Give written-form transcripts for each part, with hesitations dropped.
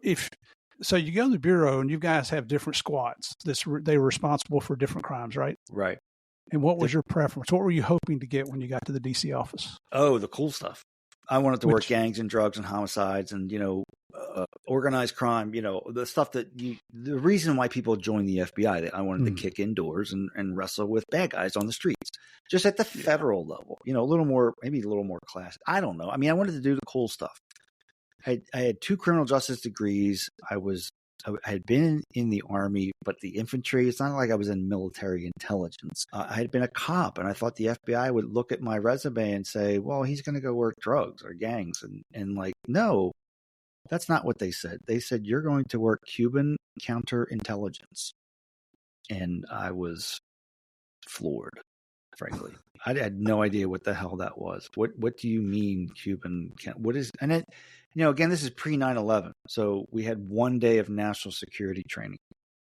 if so, you go to the bureau and you guys have different squads. They were responsible for different crimes, right? Right. And what was your preference? What were you hoping to get when you got to the DC office? Oh, the cool stuff. I wanted to work gangs and drugs and homicides and, organized crime, the stuff the reason why people join the FBI, that I wanted to kick indoors and wrestle with bad guys on the streets, just at the federal level, maybe a little more class. I don't know. I mean, I wanted to do the cool stuff. I had 2 criminal justice degrees. I had been in the Army, but the infantry, it's not like I was in military intelligence. I had been a cop, and I thought the FBI would look at my resume and say, well, he's going to go work drugs or gangs. And like, no, that's not what they said. They said, you're going to work Cuban counterintelligence. And I was floored, frankly. I had no idea what the hell that was. What do you mean Cuban? What is, and it, again, this is pre 9/11. So we had 1 day of national security training.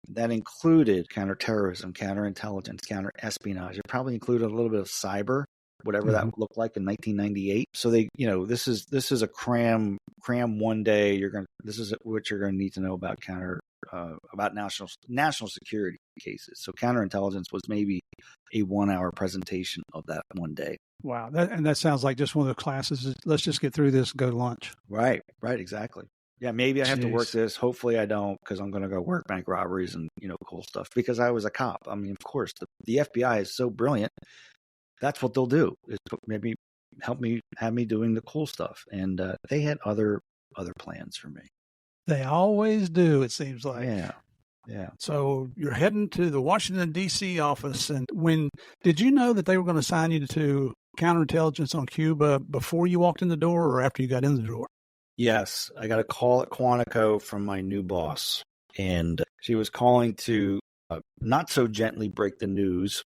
That included counterterrorism, counterintelligence, counterespionage. It probably included a little bit of cyber, whatever that looked like in 1998. So they, this is a cram 1 day. This is what you're going to need to know about about national security cases. So counterintelligence was maybe a 1 hour presentation of that 1 day. Wow. That sounds like just one of the classes. Let's just get through this and go to lunch. Right. Exactly. Yeah. Maybe I have to work this. Hopefully I don't, because I'm going to go work bank robberies and, cool stuff, because I was a cop. I mean, of course, the FBI is so brilliant. That's what they'll do, is maybe have me doing the cool stuff. And they had other plans for me. They always do, it seems like. Yeah. So you're heading to the Washington, D.C. office. And did you know that they were going to assign you to counterintelligence on Cuba before you walked in the door or after you got in the door? Yes. I got a call at Quantico from my new boss. And she was calling to not so gently break the news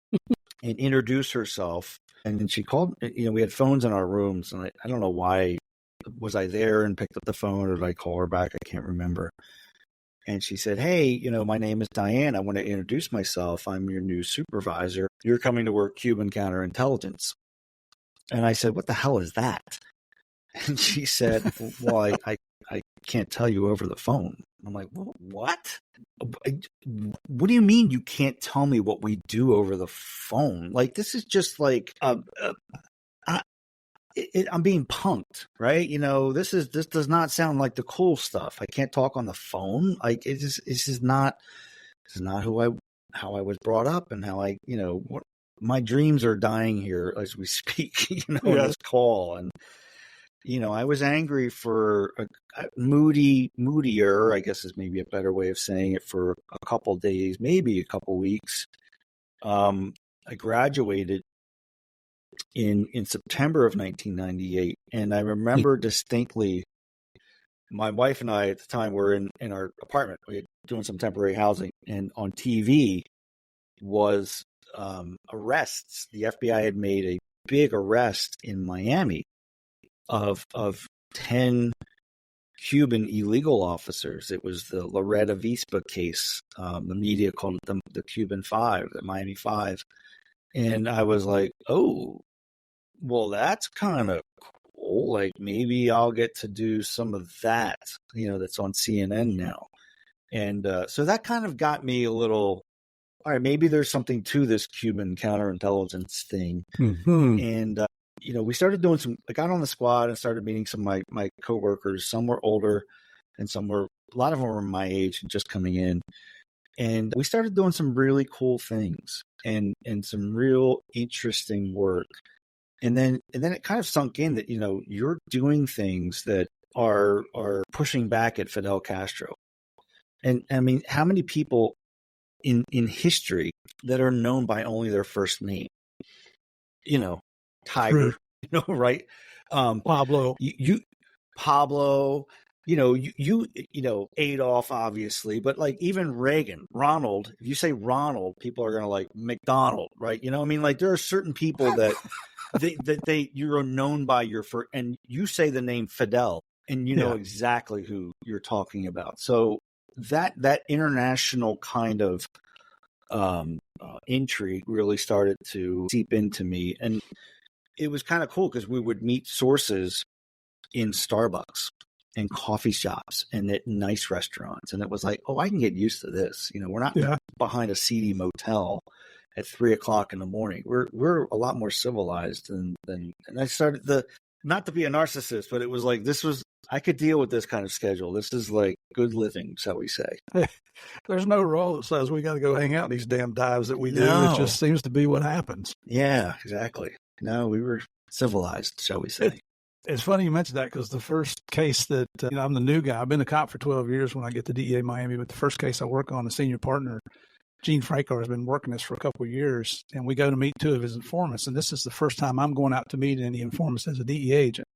and introduce herself. And then she called, we had phones in our rooms. And I don't know why. Was I there and picked up the phone, or did I call her back? I can't remember. And she said, hey, my name is Diane. I want to introduce myself. I'm your new supervisor. You're coming to work Cuban counterintelligence. And I said, what the hell is that? And she said, well, I can't tell you over the phone. I'm like, well, what? What do you mean you can't tell me what we do over the phone? Like, this is just like I'm being punked, right? This does not sound like the cool stuff. I can't talk on the phone. Like, this is not how I was brought up, and how my dreams are dying here as we speak, in this call. And, I was angry for moodier, I guess is maybe a better way of saying it, for a couple of days, maybe a couple weeks. I graduated in September of 1998. And I remember distinctly, my wife and I at the time were in our apartment. We were doing some temporary housing, and on TV was arrests. The FBI had made a big arrest in Miami of 10 Cuban illegal officers. It was the Loretta Vispa case. The media called it the Cuban Five, the Miami Five. And I was like, oh, well, that's kind of cool. Like, maybe I'll get to do some of that, that's on CNN now. And so that kind of got me a little, all right, maybe there's something to this Cuban counterintelligence thing. Mm-hmm. And, we started doing I got on the squad and started meeting some of my coworkers. Some were older and a lot of them were my age and just coming in. And we started doing some really cool things and some real interesting work. And then it kind of sunk in that, you're doing things that are pushing back at Fidel Castro. And I mean, how many people in history that are known by only their first name? Tiger, right? Pablo. Pablo. Adolf, obviously, but like even Reagan, Ronald, if you say Ronald, people are going to like McDonald, right? Like there are certain people that you're known by your first, and you say the name Fidel and you know exactly who you're talking about. So that international kind of intrigue really started to seep into me. And it was kind of cool because we would meet sources in Starbucks. and coffee shops and at nice restaurants. And it was like, oh, I can get used to this. We're not behind a seedy motel at 3:00 in the morning. We're a lot more civilized and I started not to be a narcissist, but it was like, I could deal with this kind of schedule. This is like good living, shall we say. There's no rule that says we got to go hang out in these damn dives that we do. It just seems to be what happens. Yeah, exactly. No, we were civilized, shall we say. It's funny you mentioned that because the first case that, I'm the new guy. I've been a cop for 12 years when I get to DEA Miami, but the first case I work on, the senior partner, Gene Fraker, has been working this for a couple of years, and we go to meet two of his informants, and this is the first time I'm going out to meet any informants as a DEA agent.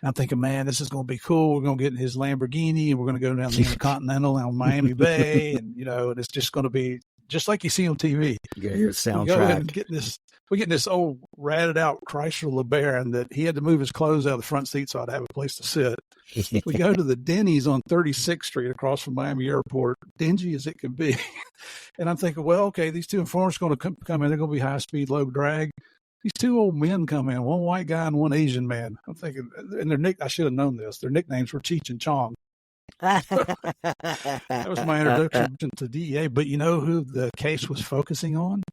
And I'm thinking, man, this is going to be cool. We're going to get in his Lamborghini, and we're going to go down the Intercontinental on Miami Bay, and, and it's just going to be just like you see on TV. Yeah, your soundtrack. We go ahead and we get this old ratted out Chrysler LeBaron that he had to move his clothes out of the front seat so I'd have a place to sit. We go to the Denny's on 36th Street across from Miami Airport, dingy as it can be. And I'm thinking, well, okay, these two informants are going to come in. They're going to be high speed, low drag. These two old men come in, one white guy and one Asian man. I'm thinking, and I should have known this. Their nicknames were Cheech and Chong. That was my introduction to DEA. But you know who the case was focusing on?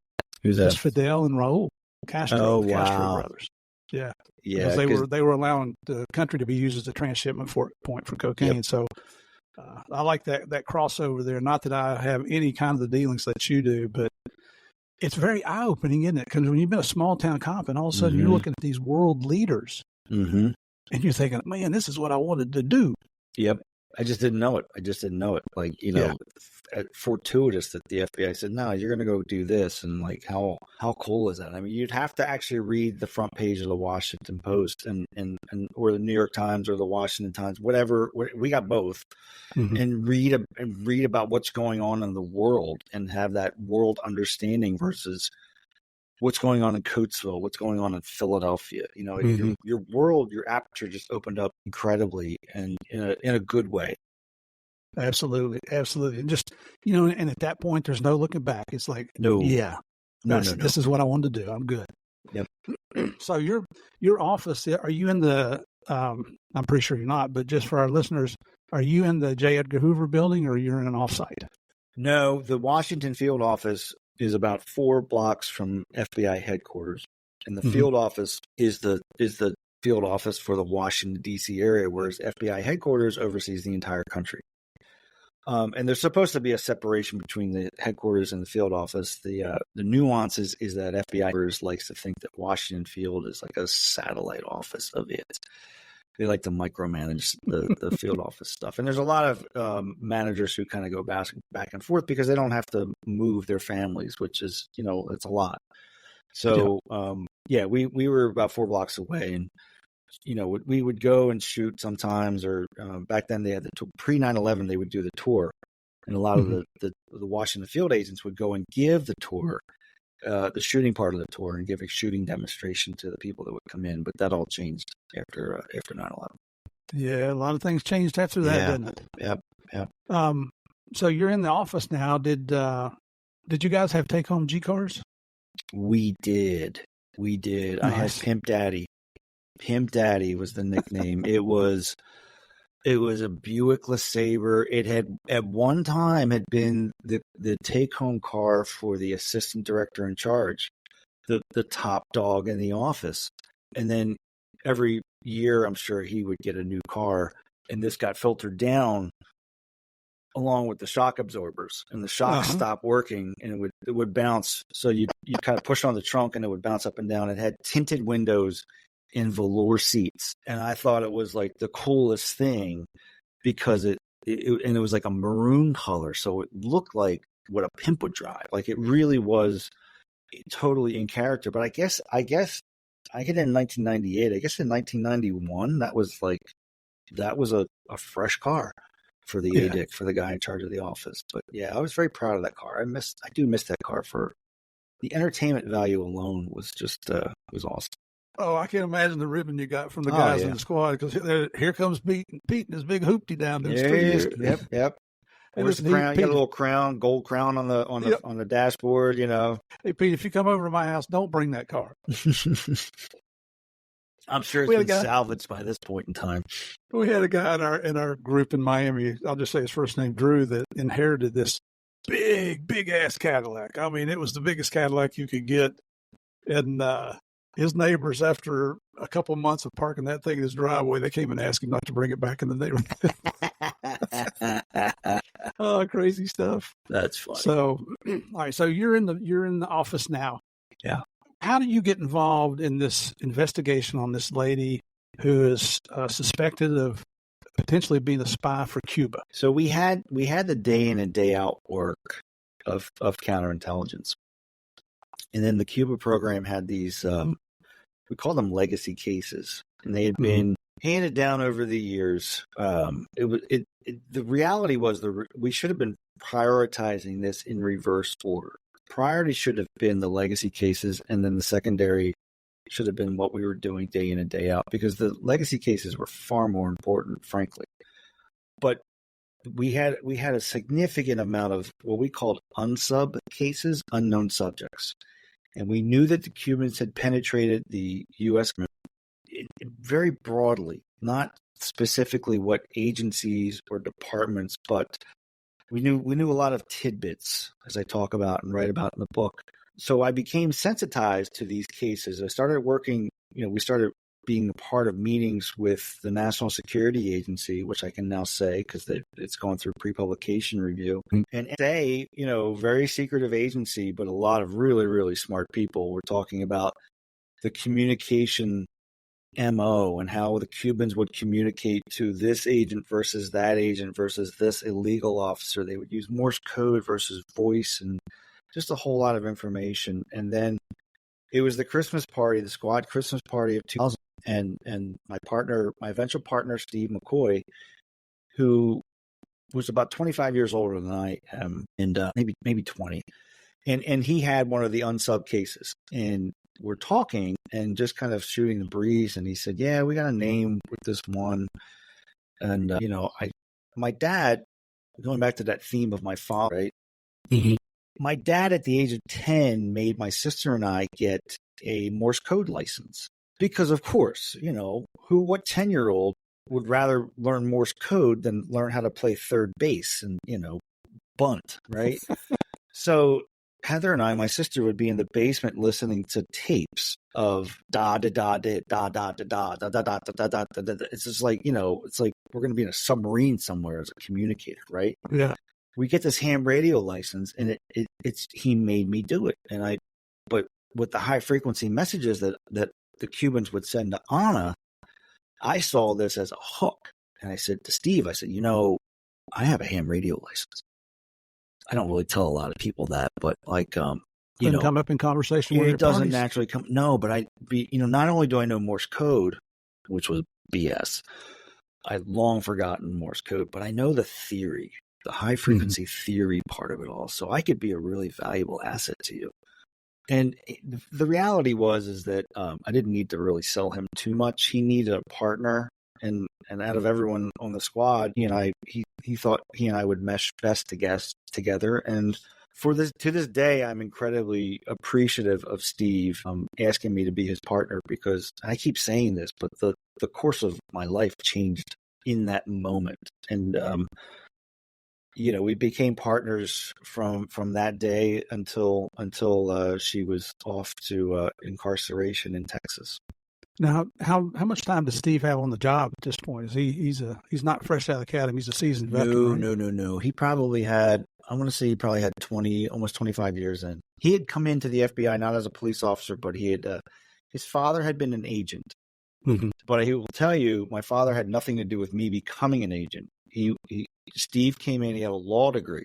Who's that? It's Fidel and Raul Castro. Oh, wow. Castro brothers. Yeah. Yeah. Because they were allowing the country to be used as a transshipment point for cocaine. Yep. So I like that crossover there. Not that I have any kind of the dealings that you do, but it's very eye-opening, isn't it? Because when you've been a small-town cop and all of a sudden you're looking at these world leaders and you're thinking, man, this is what I wanted to do. Yep. I just didn't know it. Like, fortuitous that the FBI said, no, you're going to go do this. And like, how cool is that? I mean, you'd have to actually read the front page of the Washington Post and or the New York Times or the Washington Times, whatever. We got both and read about what's going on in the world and have that world understanding versus what's going on in Coatesville, what's going on in Philadelphia. Your world, your aperture just opened up incredibly and in a good way. Absolutely. Absolutely. And just, and at that point, there's no looking back. It's like, no. This is what I wanted to do. I'm good. Yep. So your office, are you in the, I'm pretty sure you're not, but just for our listeners, are you in the J. Edgar Hoover building or you're in an offsite? No, the Washington field office is about 4 blocks from FBI headquarters. And the field office is the field office for the Washington, D.C. area, whereas FBI headquarters oversees the entire country. And there's supposed to be a separation between the headquarters and the field office. The nuance is that FBI likes to think that Washington Field is like a satellite office of it. They like to micromanage the field office stuff. And there's a lot of managers who kind of go back and forth because they don't have to move their families, which is, it's a lot. So, we were about 4 blocks away and, we would go and shoot sometimes or back then they had the pre 9/11, they would do the tour. And a lot of the Washington field agents would go and give the tour, the shooting part of the tour and give a shooting demonstration to the people that would come in. But that all changed after 9/11. Yeah, a lot of things changed after that, didn't it? Yep. So you're in the office now. Did you guys have take-home G cars? We did. Nice. I had Pimp Daddy. Pimp Daddy was the nickname. It was a Buick LeSabre. It had at one time had been the take-home car for the assistant director in charge, the top dog in the office. And then every year, I'm sure he would get a new car, and this got filtered down along with the shock absorbers, and the shocks stopped working, and it would bounce. So you kind of push on the trunk, and it would bounce up and down. It had tinted windows in velour seats, and I thought it was like the coolest thing because it was like a maroon color, so it looked like what a pimp would drive. Like it really was totally in character. But I guess I get it in 1998. I guess in 1991 that was a fresh car for the ADIC, for the guy in charge of the office. But yeah, I was very proud of that car. I do miss that car for the entertainment value alone was just was awesome. Oh, I can't imagine the ribbon you got from the guys in the squad because here comes Pete and his big hoopty down the street. Yep. Where's the crown? You got a little crown, gold crown on the dashboard. Hey Pete, if you come over to my house, don't bring that car. I'm sure it's been salvaged by this point in time. We had a guy in our group in Miami. I'll just say his first name, Drew, that inherited this big ass Cadillac. I mean, it was the biggest Cadillac you could get. And his neighbors, after a couple months of parking that thing in his driveway, they came and asked him not to bring it back in the neighborhood. Oh, crazy stuff. That's funny. So, all right. So you're in the office now. Yeah. How did you get involved in this investigation on this lady who is suspected of potentially being a spy for Cuba? So we had the day in and day out work of counterintelligence. And then the Cuba program had these, we call them legacy cases, and they had been handed down over the years. The reality was we should have been prioritizing this in reverse order. Priority should have been the legacy cases, and then the secondary should have been what we were doing day in and day out, because the legacy cases were far more important, frankly. But we had a significant amount of what we called unsub cases, unknown subjects. And we knew that the Cubans had penetrated the U.S. very broadly, not specifically what agencies or departments, but we knew a lot of tidbits, as I talk about and write about in the book. So I became sensitized to these cases. I started working, we started being a part of meetings with the National Security Agency, which I can now say because it's gone through pre-publication review. And they, very secretive agency, but a lot of really, really smart people were talking about the communication MO and how the Cubans would communicate to this agent versus that agent versus this illegal officer. They would use Morse code versus voice and just a whole lot of information. And then it was the Christmas party, the squad Christmas party of 2000. And my eventual partner, Steve McCoy, who was about 25 years older than I am, and maybe 20. And he had one of the unsub cases. And we're talking and just kind of shooting the breeze. And he said, yeah, we got a name with this one. And, my dad, going back to that theme of my father, right? Mm-hmm. My dad at the age of 10 made my sister and I get a Morse code license. Because, of course, what 10-year-old would rather learn Morse code than learn how to play third base and, bunt, right? So Heather and I, my sister, would be in the basement listening to tapes of da da da da da da da da da da da da da da. It's just like, it's like we're going to be in a submarine somewhere as a communicator, right? Yeah. We get this ham radio license, and he made me do it, but with the high frequency messages that the Cubans would send to Ana, I saw this as a hook. And I said to Steve, I have a ham radio license. I don't really tell a lot of people that, but doesn't come up in conversation with it doesn't naturally come. No, but not only do I know Morse code, which was BS, I'd long forgotten Morse code, but I know the theory, the high frequency theory part of it all. So I could be a really valuable asset to you. And the reality is that I didn't need to really sell him too much. He needed a partner, and out of everyone on the squad, he thought he and I would mesh best together. And to this day, I'm incredibly appreciative of Steve asking me to be his partner, because I keep saying this, but the course of my life changed in that moment, and we became partners from that day until she was off to incarceration in Texas. Now, how much time does Steve have on the job at this point? He's not fresh out of the academy. He's a seasoned veteran. No. He probably had, I want to say he probably had 20, almost 25 years in. He had come into the FBI not as a police officer, but he had his father had been an agent. Mm-hmm. But he will tell you, my father had nothing to do with me becoming an agent. Steve came in, he had a law degree.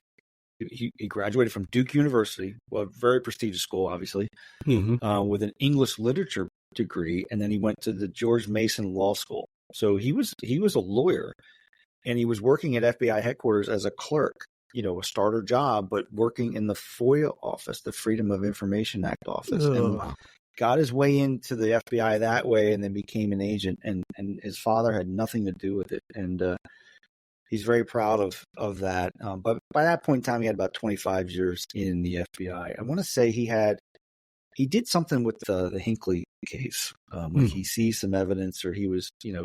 He graduated from Duke University, a very prestigious school, obviously, with an English literature degree, and then he went to the George Mason Law School. So he was a lawyer, and he was working at FBI headquarters as a clerk, a starter job, but working in the FOIA office, the Freedom of Information Act office, and got his way into the FBI that way, and then became an agent. And his father had nothing to do with it, and he's very proud of that. But by that point in time, he had about 25 years in the FBI. I want to say he had he did something with the Hinckley case. Like he sees some evidence, or he was, he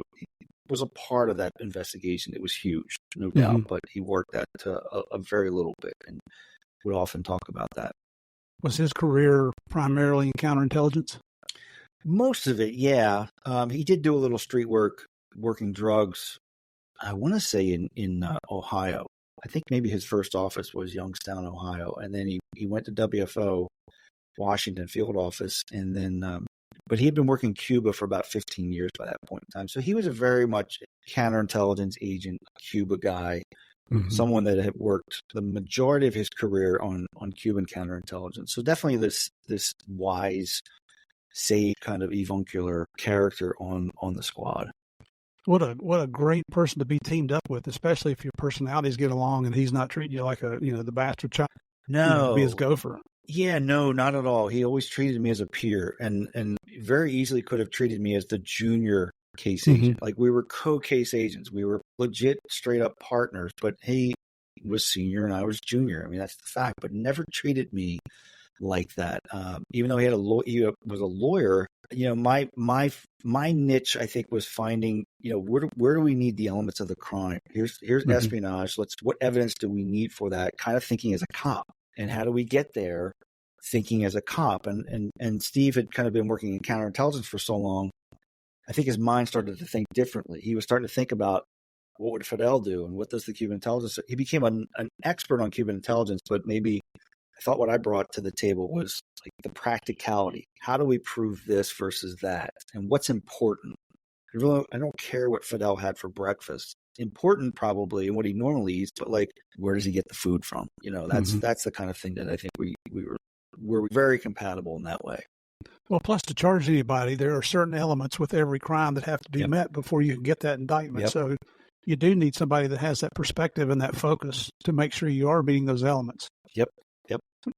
was a part of that investigation. It was huge, no doubt, but he worked that a very little bit and would often talk about that. Was his career primarily in counterintelligence? Most of it, yeah. He did do a little street work, working drugs. I want to say in Ohio. I think maybe his first office was Youngstown, Ohio, and then he went to WFO, Washington field office, and then but he had been working Cuba for about 15 years by that point in time. So he was a very much counterintelligence agent, Cuba guy, someone that had worked the majority of his career on Cuban counterintelligence. So definitely this wise, sage kind of avuncular character on the squad. What a great person to be teamed up with, especially if your personalities get along and he's not treating you like the bastard child. No, be his gopher. Yeah, no, not at all. He always treated me as a peer, and very easily could have treated me as the junior case agent. Like we were co-case agents. We were legit, straight up partners, but he was senior and I was junior. I mean, that's the fact, but never treated me like that. Even though he was a lawyer, my niche, I think, was finding, where do we need the elements of the crime? Here's espionage. What evidence do we need for that? Kind of thinking as a cop. And how do we get there thinking as a cop? And Steve had kind of been working in counterintelligence for so long. I think his mind started to think differently. He was starting to think about what would Fidel do and what does the Cuban intelligence. He became an expert on Cuban intelligence, but maybe I thought what I brought to the table was like the practicality. How do we prove this versus that? And what's important? I don't care what Fidel had for breakfast. Important probably and what he normally eats, but like, where does he get the food from? That's the kind of thing that I think we're very compatible in that way. Well, plus to charge anybody, there are certain elements with every crime that have to be met before you can get that indictment. So you do need somebody that has that perspective and that focus to make sure you are meeting those elements. Yep.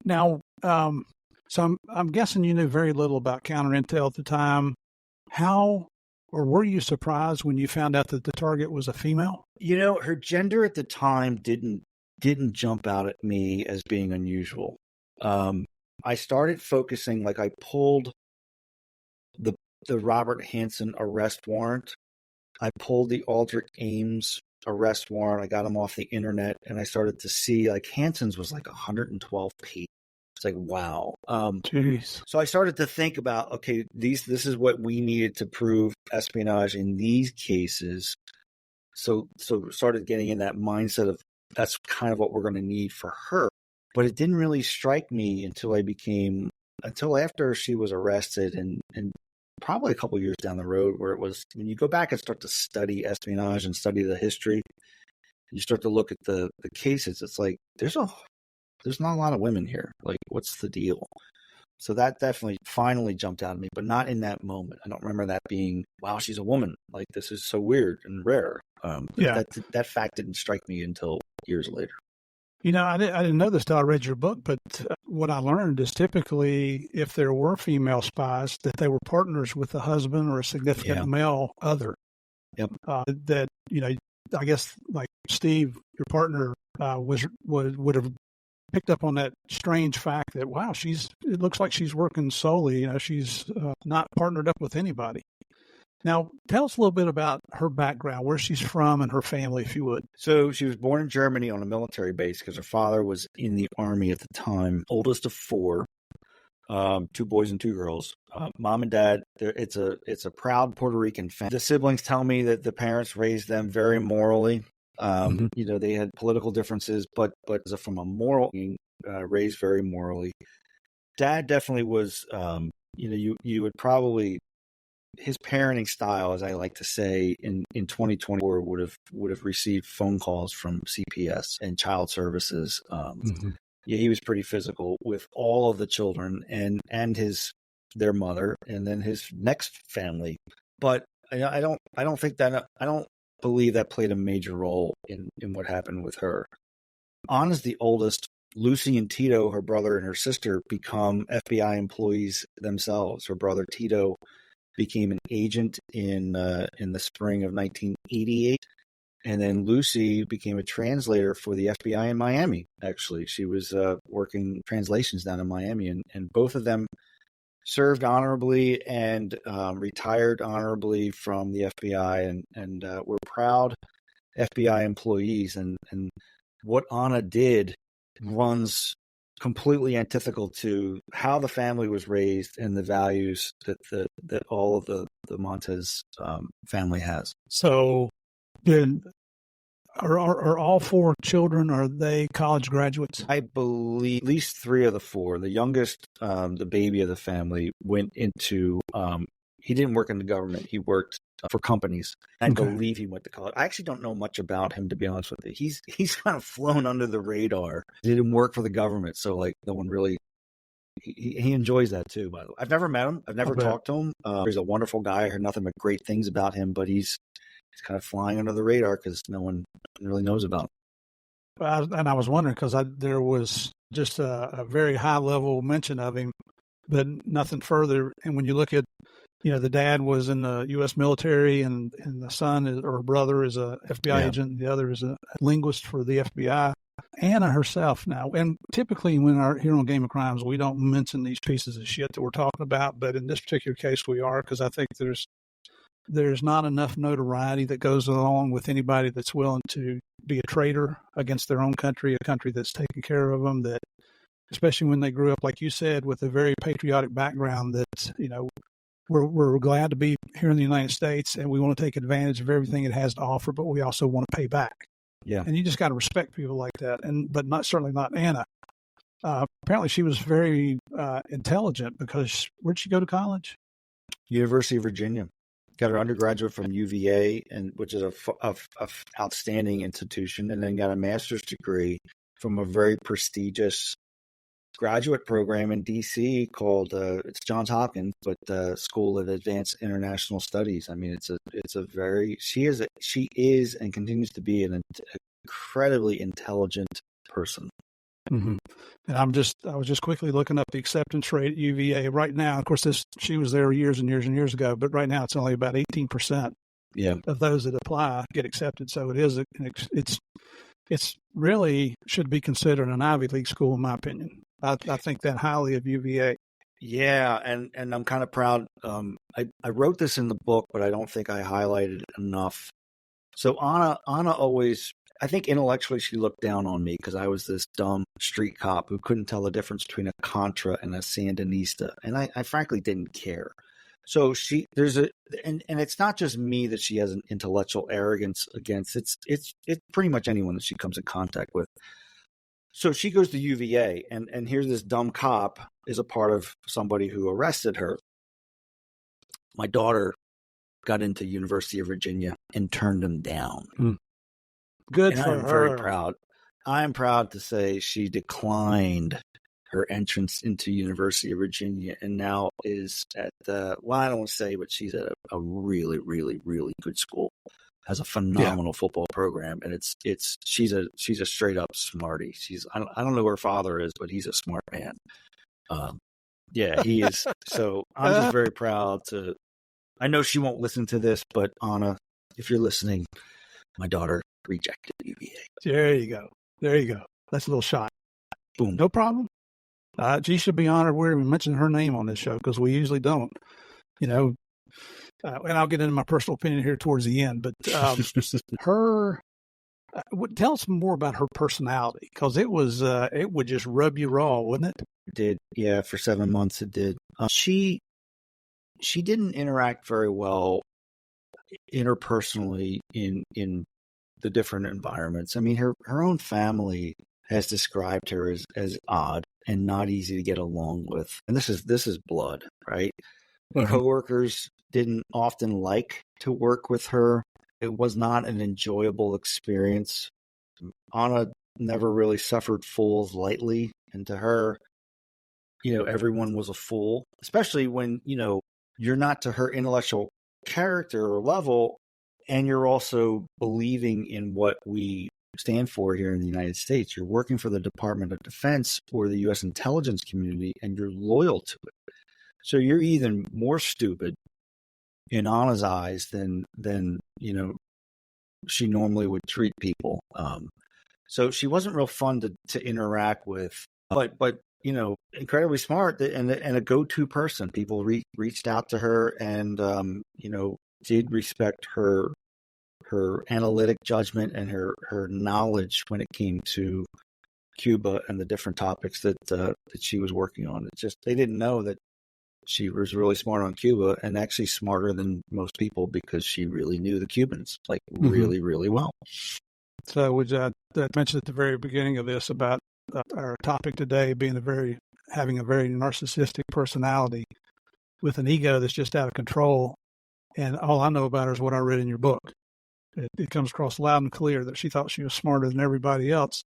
Now, so I'm guessing you knew very little about counterintel at the time. How or were you surprised when you found out that the target was a female? Her gender at the time didn't jump out at me as being unusual. I started focusing, like I pulled the Robert Hansen arrest warrant. I pulled the Aldrich Ames arrest warrant. I got them off the internet, and I started to see like Hansen's was like 112 pages. It's like, wow. Jeez. So I started to think about, okay, this is what we needed to prove espionage in these cases. So started getting in that mindset of that's kind of what we're going to need for her. But it didn't really strike me until after she was arrested and probably a couple of years down the road, where it was, when you go back and start to study espionage and study the history, you start to look at the cases, it's like, there's not a lot of women here. Like, what's the deal? So that definitely finally jumped out at me, but not in that moment. I don't remember that being, wow, she's a woman. Like, this is so weird and rare. That fact didn't strike me until years later. I didn't know this till I read your book, but what I learned is typically if there were female spies, that they were partners with a husband or a significant male other. Yep. I guess like Steve, your partner, would have picked up on that strange fact that, wow, it looks like she's working solely. She's not partnered up with anybody. Now, tell us a little bit about her background, where she's from and her family, if you would. So she was born in Germany on a military base because her father was in the army at the time, oldest of four, 2 boys and 2 girls. Mom and dad, it's a proud Puerto Rican family. The siblings tell me that the parents raised them very morally. They had political differences, but from a moral, raised very morally. Dad definitely was, you would probably, his parenting style, as I like to say, in 2024 would have received phone calls from CPS and child services. He was pretty physical with all of the children and their mother, and then his next family. But I don't believe that played a major role in what happened with her. Ana's the oldest. Lucy and Tito, her brother and her sister, become FBI employees themselves. Her brother Tito became an agent in the spring of 1988. And then Lucy became a translator for the FBI in Miami, actually. She was working translations down in Miami. And both of them served honorably and retired honorably from the FBI, and we're proud FBI employees. And what Ana did runs completely antithetical to how the family was raised and the values that all of the Montes family has. So, are all four children, are they college graduates? I believe at least three of the four. The youngest, the baby of the family, went into. He didn't work in the government. He worked for companies. I believe he went to college. I actually don't know much about him, to be honest with you. He's kind of flown under the radar. He didn't work for the government, so like no one really. He enjoys that too. By the way, I've never met him. I've never talked to him. He's a wonderful guy. I heard nothing but great things about him, but he's kind of flying under the radar because no one really knows about him. And I was wondering because there was just a very high level mention of him, but nothing further. And when you look at, the dad was in the U.S. military, and the son or brother is a FBI agent, and the other is a linguist for the FBI. Ana herself now, and typically when here on Game of Crimes, we don't mention these pieces of shit that we're talking about, but in this particular case we are, because I think there's not enough notoriety that goes along with anybody that's willing to be a traitor against their own country, a country that's taken care of them, that especially when they grew up, like you said, with a very patriotic background, that, we're glad to be here in the United States and we want to take advantage of everything it has to offer, but we also want to pay back. Yeah. And you just got to respect people like that. But certainly not Ana. Apparently she was very intelligent, because where'd she go to college? University of Virginia. Got her undergraduate from UVA, which is a outstanding institution, and then got a master's degree from a very prestigious graduate program in D.C. called it's Johns Hopkins, but School of Advanced International Studies. I mean, she is and continues to be an incredibly intelligent person. Mm-hmm. And I was just quickly looking up the acceptance rate at UVA right now. Of course, she was there years and years and years ago, but right now it's only about 18% of those that apply get accepted. So it's really should be considered an Ivy League school, in my opinion. I think that highly of UVA. Yeah, and I'm kind of proud. I wrote this in the book, but I don't think I highlighted it enough. So Ana always, I think intellectually she looked down on me because I was this dumb street cop who couldn't tell the difference between a Contra and a Sandinista, and I frankly didn't care. So and it's not just me that she has an intellectual arrogance against. It's pretty much anyone that she comes in contact with. So she goes to UVA, and here's this dumb cop is a part of somebody who arrested her. My daughter got into University of Virginia and turned him down. Good and for I'm her. Very proud. I'm proud to say she declined her entrance into University of Virginia and now is at I don't want to say, but she's at a really, really, really good school. Has a phenomenal football program, and she's a straight up smarty. I don't know who her father is, but he's a smart man. He is. So I'm just very proud to. I know she won't listen to this, but Ana, if you're listening, my daughter rejected UVA. There you go. That's a little shot. Boom. No problem. She should be honored we're even mentioning her name on this show, because we usually don't. And I'll get into my personal opinion here towards the end, but tell us more about her personality, because it would just rub you raw, wouldn't it? It did, yeah. For 7 months, it did. She didn't interact very well interpersonally in the different environments. I mean, her own family has described her as odd and not easy to get along with, and this is blood, right? Mm-hmm. Coworkers didn't often like to work with her. It was not an enjoyable experience. Ana never really suffered fools lightly, and to her, everyone was a fool, especially when, you're not to her intellectual character or level, and you're also believing in what we stand for here in the United States. You're working for the Department of Defense or the U.S. intelligence community, and you're loyal to it. So you're even more stupid in Ana's eyes than she normally would treat people. So she wasn't real fun to interact with. But incredibly smart and a go-to person. People reached out to her and, did respect her analytic judgment and her knowledge when it came to Cuba and the different topics that she was working on. It's just they didn't know that she was really smart on Cuba and actually smarter than most people because she really knew the Cubans like really, really well. So would I mentioned at the very beginning of this about our topic today being having a very narcissistic personality with an ego that's just out of control. And all I know about her is what I read in your book. It comes across loud and clear that she thought she was smarter than everybody else.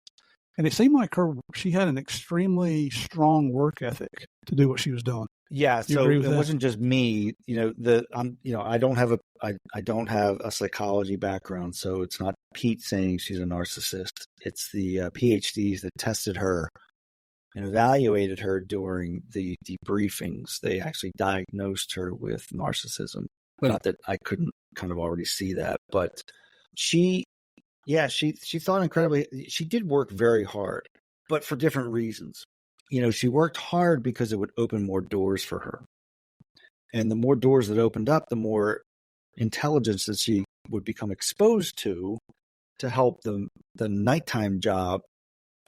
And it seemed like she had an extremely strong work ethic to do what she was doing. Yeah, so it wasn't just me. I don't have a psychology background, so it's not Pete saying she's a narcissist. It's the PhDs that tested her and evaluated her during the debriefings. They actually diagnosed her with narcissism. Not that I couldn't kind of already see that, but she thought incredibly. She did work very hard, but for different reasons. She worked hard because it would open more doors for her. And the more doors that opened up, the more intelligence that she would become exposed to help the nighttime job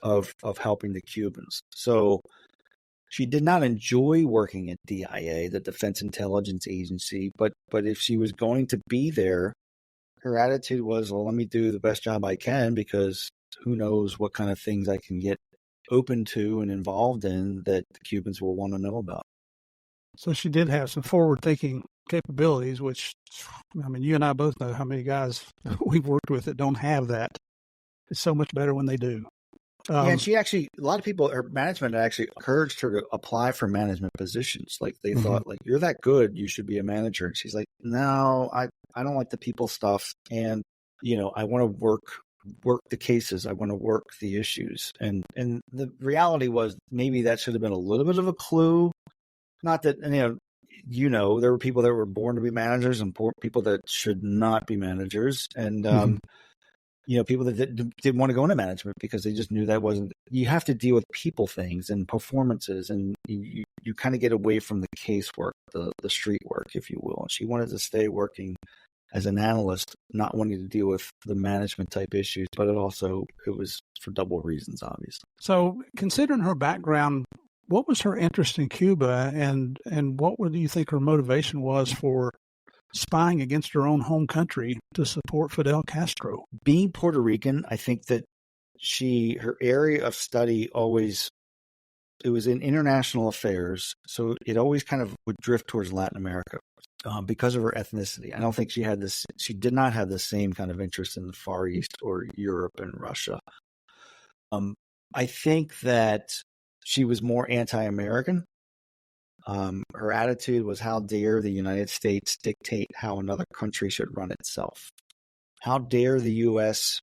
of helping the Cubans. So she did not enjoy working at DIA, the Defense Intelligence Agency, but if she was going to be there, her attitude was, well, let me do the best job I can because who knows what kind of things I can get open to and involved in that the Cubans will want to know about. So she did have some forward-thinking capabilities, which, I mean, you and I both know how many guys we've worked with that don't have that. It's so much better when they do. And she actually, a lot of people, her management actually encouraged her to apply for management positions. Like they thought, like, you're that good, you should be a manager. And she's like, no, I don't like the people stuff. And, I want to work the cases. I want to work the issues. And the reality was maybe that should have been a little bit of a clue. Not that, there were people that were born to be managers and people that should not be managers. And, people that didn't want to go into management because they just knew that wasn't, you have to deal with people things and performances. And you kind of get away from the casework, the street work, if you will. And she wanted to stay working as an analyst, not wanting to deal with the management type issues, but it was for double reasons, obviously. So considering her background, what was her interest in Cuba and what do you think her motivation was for spying against her own home country to support Fidel Castro? Being Puerto Rican, I think that her area of study it was in international affairs. So it always kind of would drift towards Latin America. Because of her ethnicity. I don't think she did not have the same kind of interest in the Far East or Europe and Russia. I think that she was more anti-American. Her attitude was, how dare the United States dictate how another country should run itself? How dare the U.S.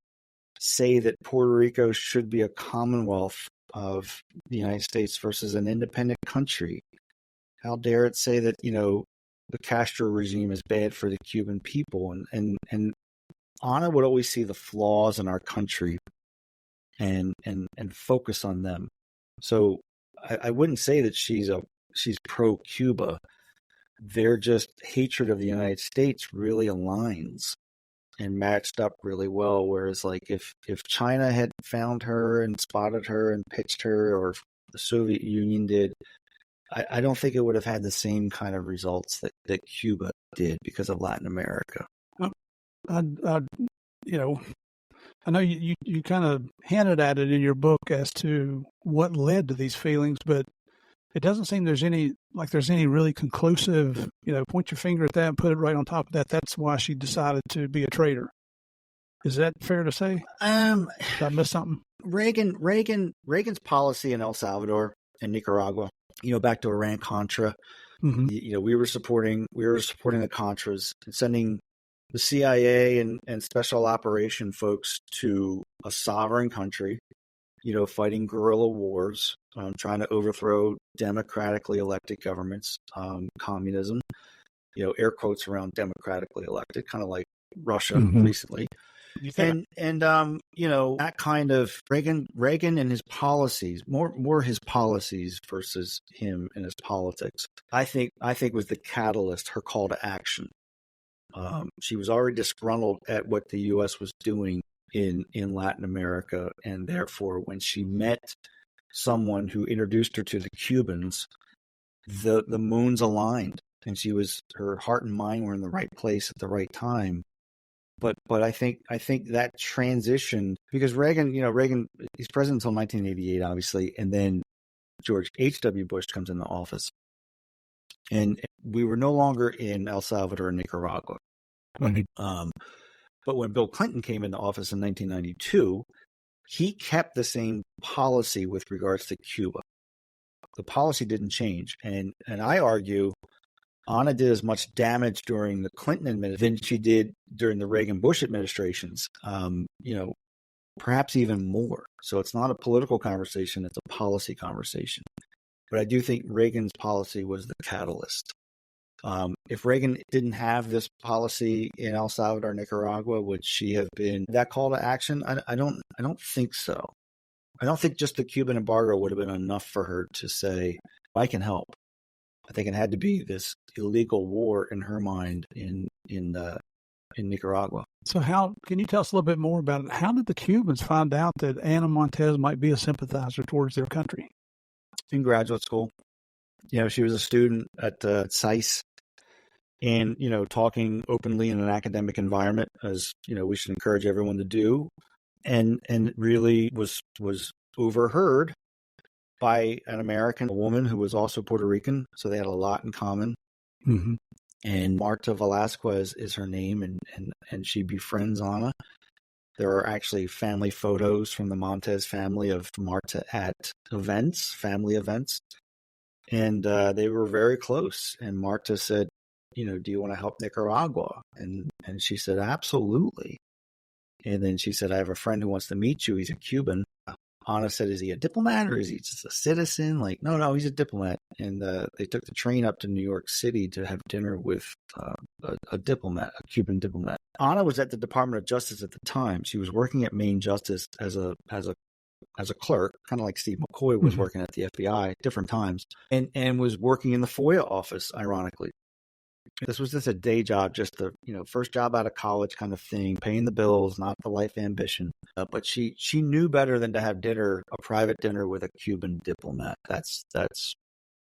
say that Puerto Rico should be a commonwealth of the United States versus an independent country? How dare it say that, the Castro regime is bad for the Cuban people, and Ana would always see the flaws in our country and focus on them. So I wouldn't say that she's pro Cuba. Their just hatred of the United States really aligns and matched up really well. Whereas like if China had found her and spotted her and pitched her, or the Soviet Union did, I don't think it would have had the same kind of results that Cuba did because of Latin America. I know you kind of hinted at it in your book as to what led to these feelings, but it doesn't seem there's any really conclusive, point your finger at that and put it right on top of that. That's why she decided to be a traitor. Is that fair to say? Did I miss something? Reagan's policy in El Salvador and Nicaragua, back to Iran-Contra, we were supporting the Contras and sending the CIA and special operation folks to a sovereign country, fighting guerrilla wars, trying to overthrow democratically elected governments, communism, air quotes around democratically elected, kind of like Russia recently. You think? That kind of Reagan and his policies, more his policies versus him and his politics, I think was the catalyst, her call to action. She was already disgruntled at what the U.S. was doing in Latin America, and therefore when she met someone who introduced her to the Cubans, the moons aligned, and her heart and mind were in the right place at the right time. But I think that transition, because Reagan, he's president until 1988, obviously, and then George H.W. Bush comes into office, and we were no longer in El Salvador and Nicaragua. Right. But when Bill Clinton came into office in 1992, he kept the same policy with regards to Cuba. The policy didn't change, and I argue Ana did as much damage during the Clinton administration than she did during the Reagan-Bush administrations, perhaps even more. So it's not a political conversation, it's a policy conversation. But I do think Reagan's policy was the catalyst. If Reagan didn't have this policy in El Salvador, Nicaragua, would she have been that call to action? I don't think so. I don't think just the Cuban embargo would have been enough for her to say, I can help. I think it had to be this illegal war in her mind in Nicaragua. So can you tell us a little bit more about it? How did the Cubans find out that Ana Montes might be a sympathizer towards their country? In graduate school. She was a student at SAIS, and, talking openly in an academic environment, as, we should encourage everyone to do, and really was overheard by an American woman who was also Puerto Rican, so they had a lot in common. Mm-hmm. And Marta Velasquez is her name, and she befriends Ana. There are actually family photos from the Montes family of Marta at family events, and they were very close. And Marta said, do you want to help Nicaragua? And she said, absolutely. And then she said, I have a friend who wants to meet you. He's a Cuban. Ana said, is he a diplomat or is he just a citizen? Like, no, he's a diplomat. And they took the train up to New York City to have dinner with a diplomat, a Cuban diplomat. Ana was at the Department of Justice at the time. She was working at Maine Justice as a clerk, kind of like Steve McCoy was working at the FBI, different times, and was working in the FOIA office, ironically. This was just a day job, just the first job out of college kind of thing, paying the bills, not the life ambition. But she knew better than to have a private dinner with a Cuban diplomat.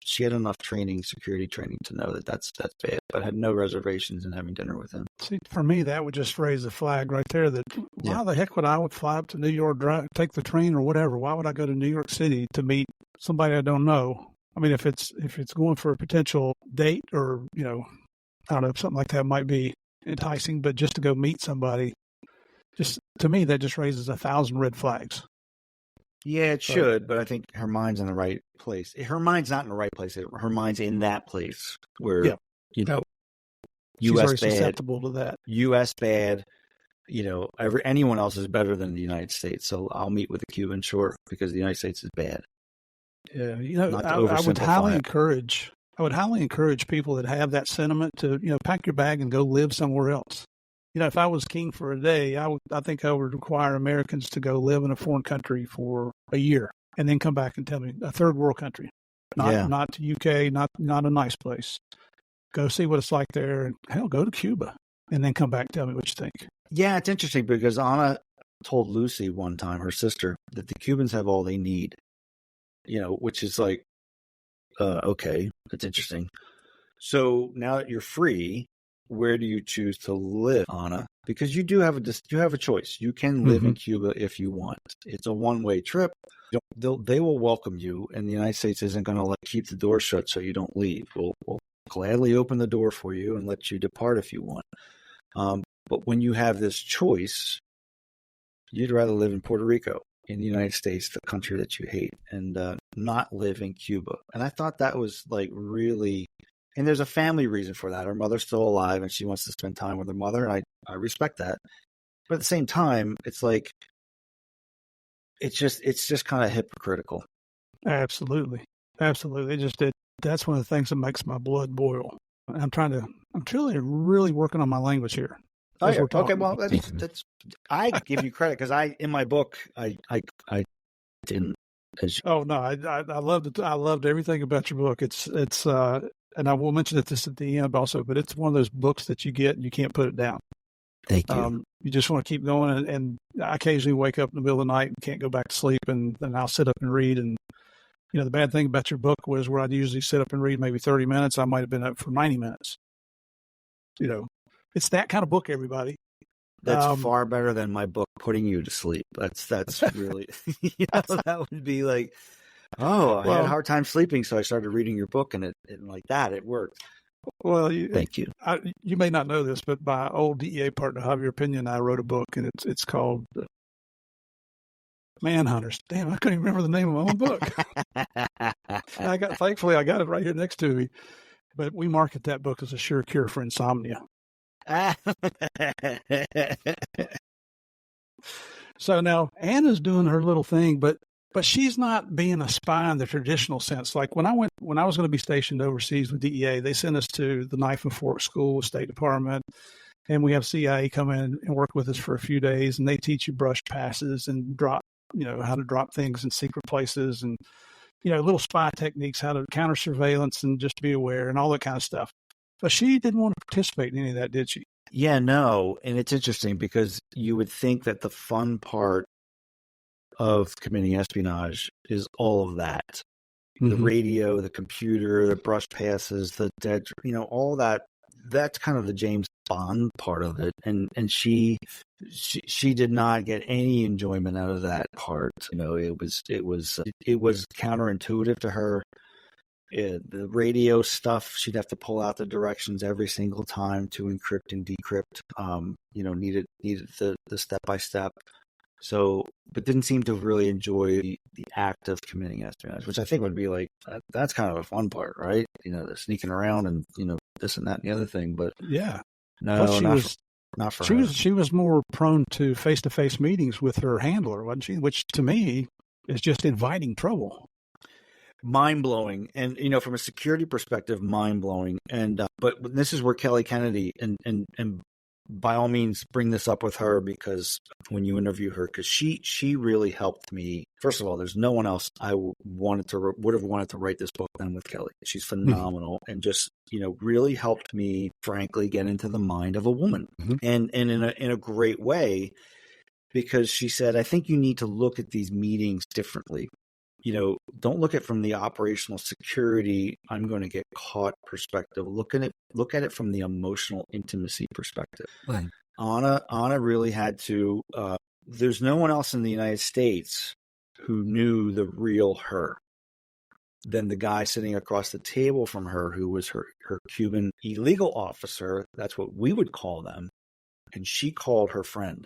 She had enough security training to know that that's bad, but had no reservations in having dinner with him. See, for me, that would just raise the flag right there. That why the heck would I fly up to New York, take the train or whatever? Why would I go to New York City to meet somebody I don't know? I mean, if it's going for a potential date or I don't know, something like that might be enticing, but just to go meet somebody, just to me, that just raises 1,000 red flags. Yeah, it should, but I think her mind's in the right place. Her mind's not in the right place. Her mind's in that place where, she's U.S. very bad, susceptible to that. U.S. bad, anyone else is better than the United States. So I'll meet with a Cuban, sure, because the United States is bad. Yeah, I would highly encourage people that have that sentiment to, pack your bag and go live somewhere else. If I was king for a day, I think I would require Americans to go live in a foreign country for a year and then come back and tell me a third world country, not to UK, not a nice place. Go see what it's like there, and hell, go to Cuba and then come back and tell me what you think. Yeah, it's interesting because Ana told Lucy one time, her sister, that the Cubans have all they need, which is like, okay, that's interesting. So now that you're free, where do you choose to live, Ana? Because you have a choice. You can live in Cuba if you want. It's a one-way trip. They will welcome you, and the United States isn't going to keep the door shut so you don't leave. We'll gladly open the door for you and let you depart if you want. But when you have this choice, you'd rather live in Puerto Rico, in the United States, the country that you hate, and not live in Cuba. And I thought that was really, and there's a family reason for that. Her mother's still alive and she wants to spend time with her mother. And I respect that. But at the same time, it's just kind of hypocritical. Absolutely. That's one of the things that makes my blood boil. I'm truly really working on my language here. Oh, as yeah. we're talking. Okay. Well, that's I give you credit because in my book, I didn't. Oh no, I loved it. I loved everything about your book. It's and I will mention this at the end also, but it's one of those books that you get and you can't put it down. Thank you. You just want to keep going, and I occasionally wake up in the middle of the night and can't go back to sleep, and then I'll sit up and read. And the bad thing about your book was where I'd usually sit up and read maybe 30 minutes, I might have been up for 90 minutes. It's that kind of book, everybody. That's far better than my book putting you to sleep. That's really that would be like, I had a hard time sleeping, so I started reading your book, and it worked. Well, thank you. You may not know this, but my old DEA partner Javier Pena and I wrote a book, and it's called Manhunters. Damn, I couldn't even remember the name of my own book. Thankfully I got it right here next to me. But we market that book as a sure cure for insomnia. So now Anna's doing her little thing, but she's not being a spy in the traditional sense. Like when I was going to be stationed overseas with DEA, they sent us to the Knife and Fork School, State Department, and we have CIA come in and work with us for a few days, and they teach you brush passes and drop, how to drop things in secret places, and little spy techniques, how to counter surveillance and just be aware and all that kind of stuff. But she didn't want to participate in any of that, did she? Yeah, no. And it's interesting because you would think that the fun part of committing espionage is all of that. Mm-hmm. The radio, the computer, the brush passes, the dead, all that. That's kind of the James Bond part of it. And she did not get any enjoyment out of that part. It was counterintuitive to her. The radio stuff, she'd have to pull out the directions every single time to encrypt and decrypt. Needed the step by step. So, but didn't seem to really enjoy the act of committing espionage, which I think would be like that's kind of a fun part, right? The sneaking around and this and that and the other thing. But yeah, no, not for her. She was more prone to face-to-face meetings with her handler, wasn't she? Which to me is just inviting trouble. Mind-blowing. And, from a security perspective, mind-blowing. And, but this is where Kelly Kennedy, and by all means, bring this up with her because when you interview her, because she really helped me. First of all, there's no one else I would have wanted to write this book than with Kelly. She's phenomenal and just, really helped me, frankly, get into the mind of a woman and in a great way, because she said, I think you need to look at these meetings differently. Don't look at it from the operational security, I'm going to get caught perspective. Look at it from the emotional intimacy perspective. Right. Ana really had to, there's no one else in the United States who knew the real her than the guy sitting across the table from her, who was her Cuban illegal officer. That's what we would call them. And she called her friend.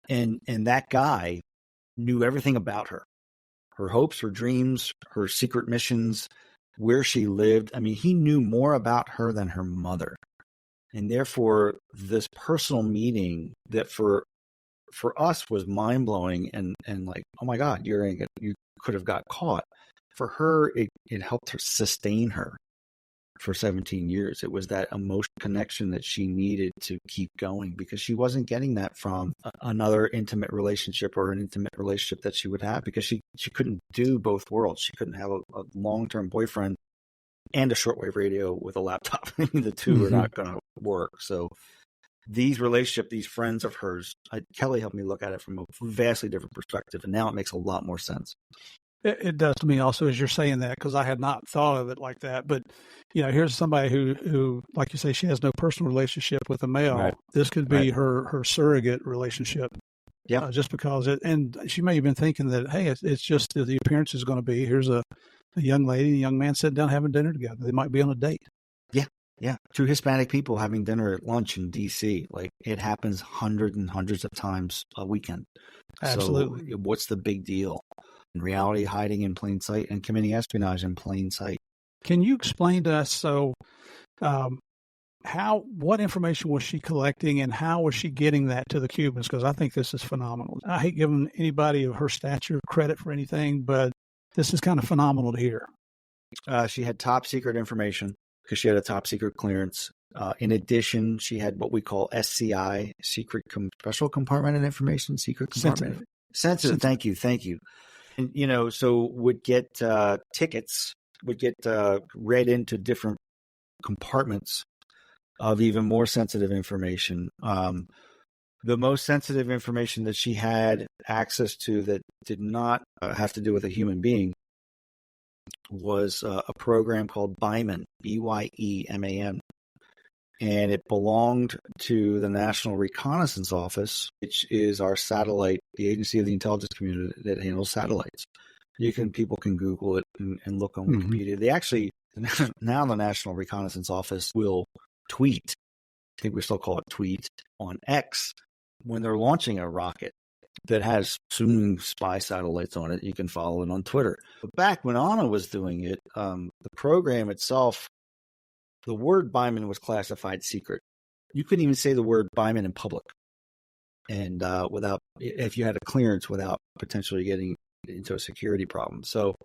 And that guy knew everything about her. Her hopes, her dreams, her secret missions, where she lived. I mean, he knew more about her than her mother. And therefore, this personal meeting that for us was mind-blowing and like, oh my God, you could have got caught. For her, it helped her sustain her for 17 years. It was that emotional connection that she needed to keep going because she wasn't getting that from another intimate relationship or an intimate relationship that she would have because she couldn't do both worlds. She couldn't have a long-term boyfriend and a shortwave radio with a laptop. The two are not going to work. So these friends of hers, Kelly helped me look at it from a vastly different perspective. And now it makes a lot more sense. It does to me also as you're saying that, because I had not thought of it like that. But, here's somebody who, like you say, she has no personal relationship with a male. Right. This could be her surrogate relationship. Yeah. Just because and she may have been thinking that, hey, it's just the appearance is going to be, here's a young lady, a young man sitting down having dinner together. They might be on a date. Yeah. Yeah. Two Hispanic people having dinner at lunch in DC. Like it happens hundreds and hundreds of times a weekend. Absolutely. So what's the big deal? In reality, hiding in plain sight and committing espionage in plain sight. Can you explain to us, what information was she collecting and how was she getting that to the Cubans? Because I think this is phenomenal. I hate giving anybody of her stature credit for anything, but this is kind of phenomenal to hear. She had top secret information because she had a top secret clearance. In addition, she had what we call SCI, special compartmented information, secret compartment. Sensitive. Thank you. And, so would get tickets, would get read into different compartments of even more sensitive information. The most sensitive information that she had access to that did not have to do with a human being was a program called Byman, BYEMAN. And it belonged to the National Reconnaissance Office, which is our satellite, the agency of the intelligence community that handles satellites. People can Google it and look on Wikipedia. They actually, now the National Reconnaissance Office will tweet, I think we still call it tweet, on X when they're launching a rocket that has soon spy satellites on it. You can follow it on Twitter. But back when Ana was doing it, the program itself, the word Byman was classified secret. You couldn't even say the word Byman in public, and if you had a clearance, without potentially getting into a security problem. So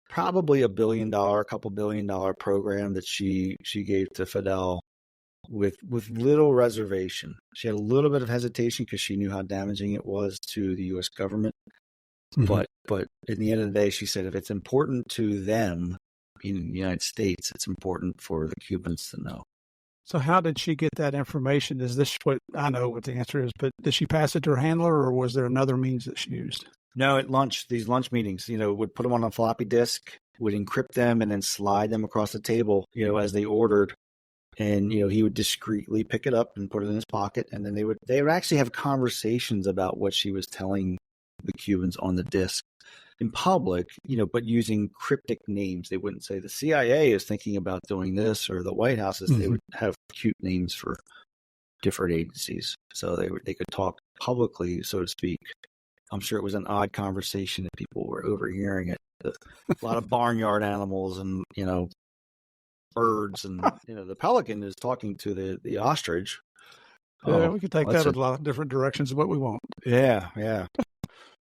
probably a couple $1 billion program that she gave to Fidel with little reservation. She had a little bit of hesitation because she knew how damaging it was to the U.S. government. But at the end of the day, she said if it's important to them in the United States, it's important for the Cubans to know. So how did she get that information? Is this what I know what the answer is, but did she pass it to her handler, or was there another means that she used? No, at lunch, these lunch meetings, would put them on a floppy disk, would encrypt them, and then slide them across the table, as they ordered. And, he would discreetly pick it up and put it in his pocket. And then they would actually have conversations about what she was telling the Cubans on the disk in public, but using cryptic names. They wouldn't say the CIA is thinking about doing this, or the White House is. They would have cute names for different agencies. So they could talk publicly, so to speak. I'm sure it was an odd conversation that people were overhearing it. A lot of barnyard animals and, birds, and, the pelican is talking to the ostrich. Yeah, we could take that in a lot of different directions, but we won't. Yeah.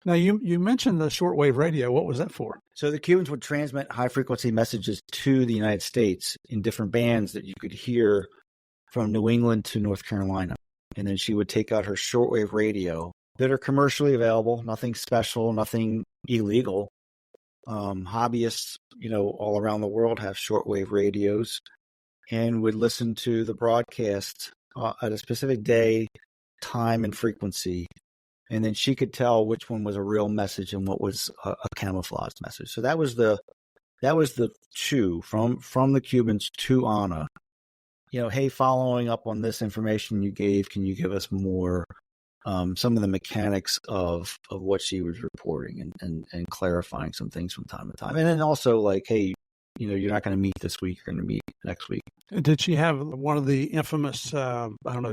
Now, you mentioned the shortwave radio. What was that for? So the Cubans would transmit high-frequency messages to the United States in different bands that you could hear from New England to North Carolina. And then she would take out her shortwave radio that are commercially available, nothing special, nothing illegal. Hobbyists, all around the world have shortwave radios and would listen to the broadcast at a specific day, time, and frequency. And then she could tell which one was a real message and what was a camouflaged message. So that was the chew from the Cubans to Ana. Hey, following up on this information you gave, can you give us more? Some of the mechanics of what she was reporting and clarifying some things from time to time. And then also like, hey, you're not going to meet this week, you're going to meet next week. Did she have one of the infamous,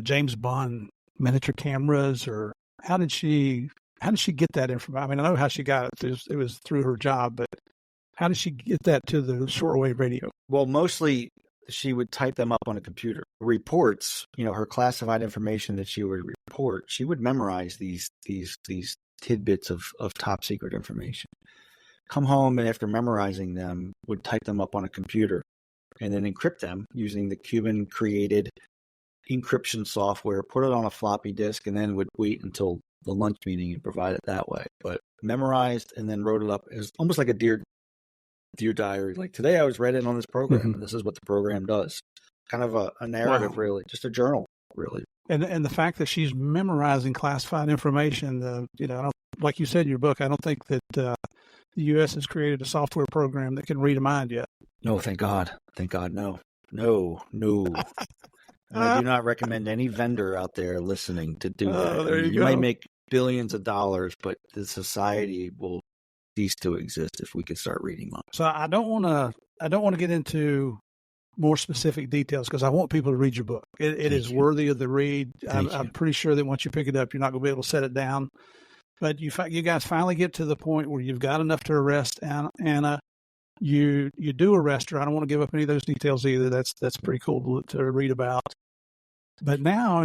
James Bond miniature cameras, or how did she get that information? I mean, I know how she got it. It was through her job, but how did she get that to the shortwave radio? Well, mostly she would type them up on a computer. Reports, her classified information that she would report, she would memorize these tidbits of top secret information. Come home, and after memorizing them, would type them up on a computer and then encrypt them using the Cuban created encryption software, put it on a floppy disk, and then would wait until the lunch meeting and provide it that way. But memorized and then wrote it up as almost like a dear diary. Like, today I was read it on this program, and this is what the program does. Kind of a narrative, really, just a journal, really. And the fact that she's memorizing classified information, like you said in your book, I don't think that the U.S. has created a software program that can read a mind yet. No, thank God. Thank God, no. I do not recommend any vendor out there listening to do that. There you go. Might make billions of dollars, but the society will cease to exist if we could start reading minds. So I don't want to get into more specific details because I want people to read your book. It is worthy of the read. I'm pretty sure that once you pick it up, you're not going to be able to set it down. But you guys finally get to the point where you've got enough to arrest Ana. You do arrest her. I don't want to give up any of those details either. That's pretty cool to read about. But now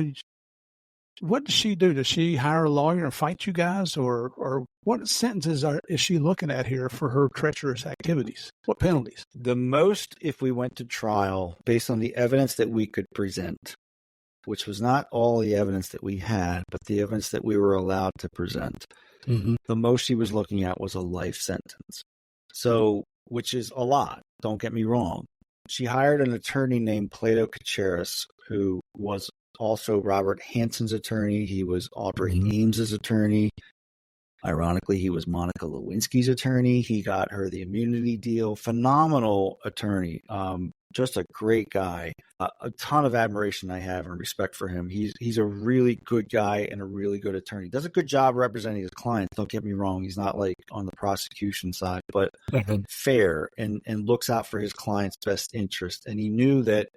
What does she do? Does she hire a lawyer and fight you guys, or what sentences is she looking at here for her treacherous activities? What penalties? The most, if we went to trial, based on the evidence that we could present, which was not all the evidence that we had, but the evidence that we were allowed to present, the most she was looking at was a life sentence. So, which is a lot, don't get me wrong. She hired an attorney named Plato Kacharis, who was also Robert Hansen's attorney. He was Audrey Ames's attorney. Ironically, he was Monica Lewinsky's attorney. He got her the immunity deal. Phenomenal attorney. Just a great guy. A ton of admiration I have and respect for him. He's a really good guy and a really good attorney. Does a good job representing his clients. Don't get me wrong. He's not like on the prosecution side, but fair and looks out for his client's best interest. And he knew that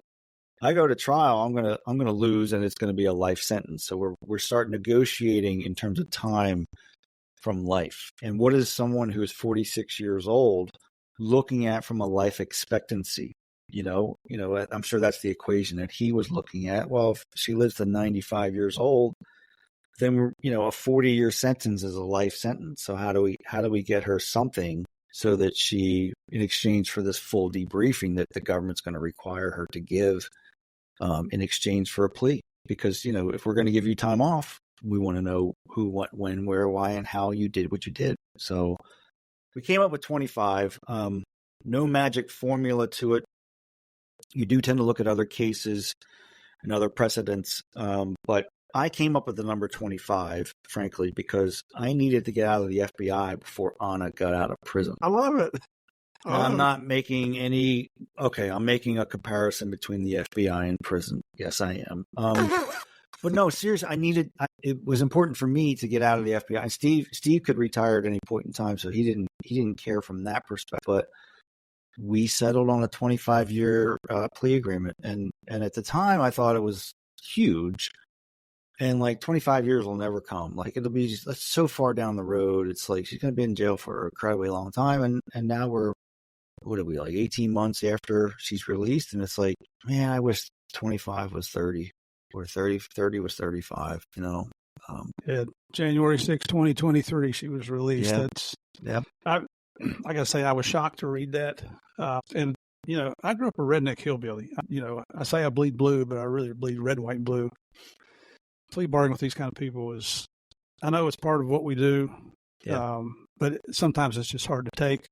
I go to trial, I'm gonna lose, and it's gonna be a life sentence. So we're starting negotiating in terms of time from life. And what is someone who is 46 years old looking at from a life expectancy? You know, I'm sure that's the equation that he was looking at. Well, if she lives to 95 years old, then a 40-year sentence is a life sentence. So how do we get her something so that she, in exchange for this full debriefing that the government's going to require her to give, in exchange for a plea? Because if we're going to give you time off, we want to know who, what, when, where, why, and how you did what you did. So we came up with 25. No magic formula to it. You do tend to look at other cases and other precedents, but I came up with the number 25, frankly, because I needed to get out of the FBI before Ana got out of prison. I love it. I'm not making I'm making a comparison between the FBI and prison. Yes, I am. But no, seriously, it was important for me to get out of the FBI. And Steve could retire at any point in time, so he didn't care from that perspective. But we settled on a 25-year plea agreement, and at the time I thought it was huge. And like 25 years will never come. Like it'll be that's so far down the road. It's like she's going to be in jail for an incredibly long time, and now we're what are we like 18 months after she's released, and it's like, man, I wish 25 was 30 or 30 was 35. Yeah, January 6, 2023, she was released. Yeah. I gotta say, I was shocked to read that. And I grew up a redneck hillbilly. I say I bleed blue, but I really bleed red, white, and blue. Plea bargaining with these kind of people I know it's part of what we do. Yeah. But sometimes it's just hard to take.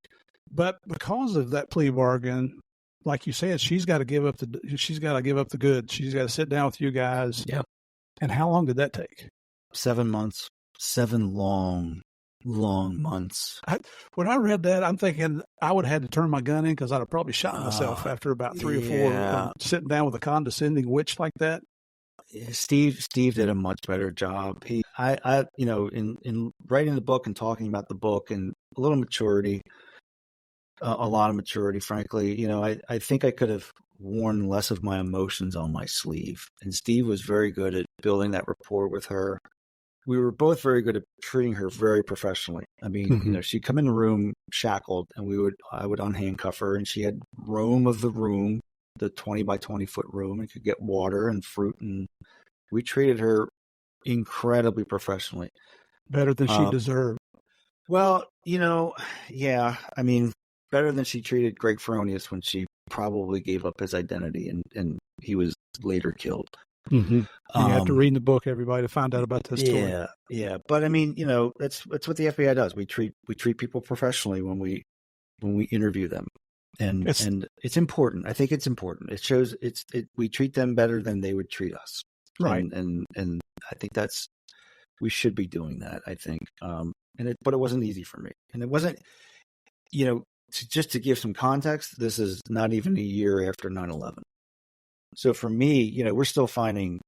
But because of that plea bargain, like you said, she's got to give up the goods. She's got to sit down with you guys. Yeah. And how long did that take? 7 months. 7 long months. When I read that, I'm thinking I would have had to turn my gun in because I'd have probably shot myself after about 3 or 4 sitting down with a condescending witch like that. Steve did a much better job. In writing the book and talking about the book and a little maturity, a lot of maturity, frankly, I think I could have worn less of my emotions on my sleeve. And Steve was very good at building that rapport with her. We were both very good at treating her very professionally. I mean, she'd come in the room shackled, and I would unhandcuff her, and she had roam of the room, the 20 by 20 foot room, and could get water and fruit, and we treated her incredibly professionally. Better than she deserved. Well, yeah. I mean, better than she treated Greg Feronius when she probably gave up his identity and he was later killed. Mm-hmm. You have to read in the book, everybody, to find out about this story. Yeah. But I mean, that's what the FBI does. We treat people professionally when we interview them, and it's important. I think it's important. It shows we treat them better than they would treat us, right? And I think we should be doing that. I think, but it wasn't easy for me, and it wasn't, just to give some context. This is not even a year after 9/11. So for me, we're still finding,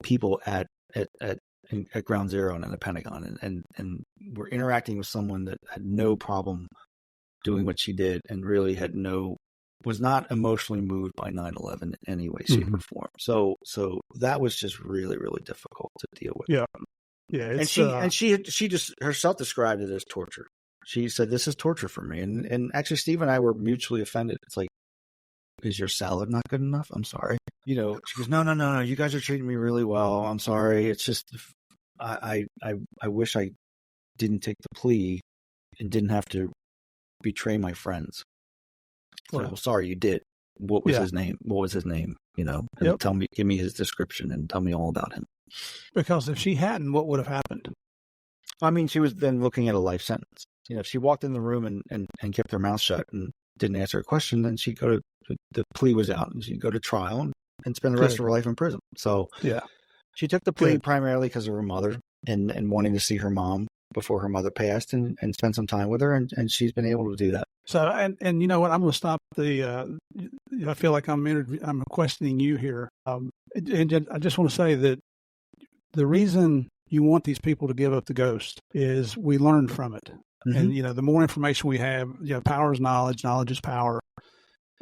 people at Ground Zero and in the Pentagon, and we're interacting with someone that had no problem doing what she did, and really was not emotionally moved by 9/11 in any way, shape, or form. So that was just really, really difficult to deal with. Yeah. And she just herself described it as torture. She said, "This is torture for me," and actually, Steve and I were mutually offended. It's like, is your salad not good enough? I'm sorry. She goes, no. You guys are treating me really well. I'm sorry. It's just, I wish I didn't take the plea and didn't have to betray my friends. Well, sorry, you did. What was his name? What was his name? And give me his description and tell me all about him. Because if she hadn't, what would have happened? I mean, she was then looking at a life sentence. If she walked in the room and kept her mouth shut and didn't answer a question, then she'd go to, the plea was out and she'd go to trial and spend the rest of her life in prison. So she took the plea primarily because of her mother and wanting to see her mom before her mother passed and spend some time with her. And she's been able to do that. So, and you know what, I'm going to stop I feel like I'm questioning you here. And I just want to say that the reason you want these people to give up the ghost is we learn from it. Mm-hmm. And, the more information we have, power is knowledge, knowledge is power,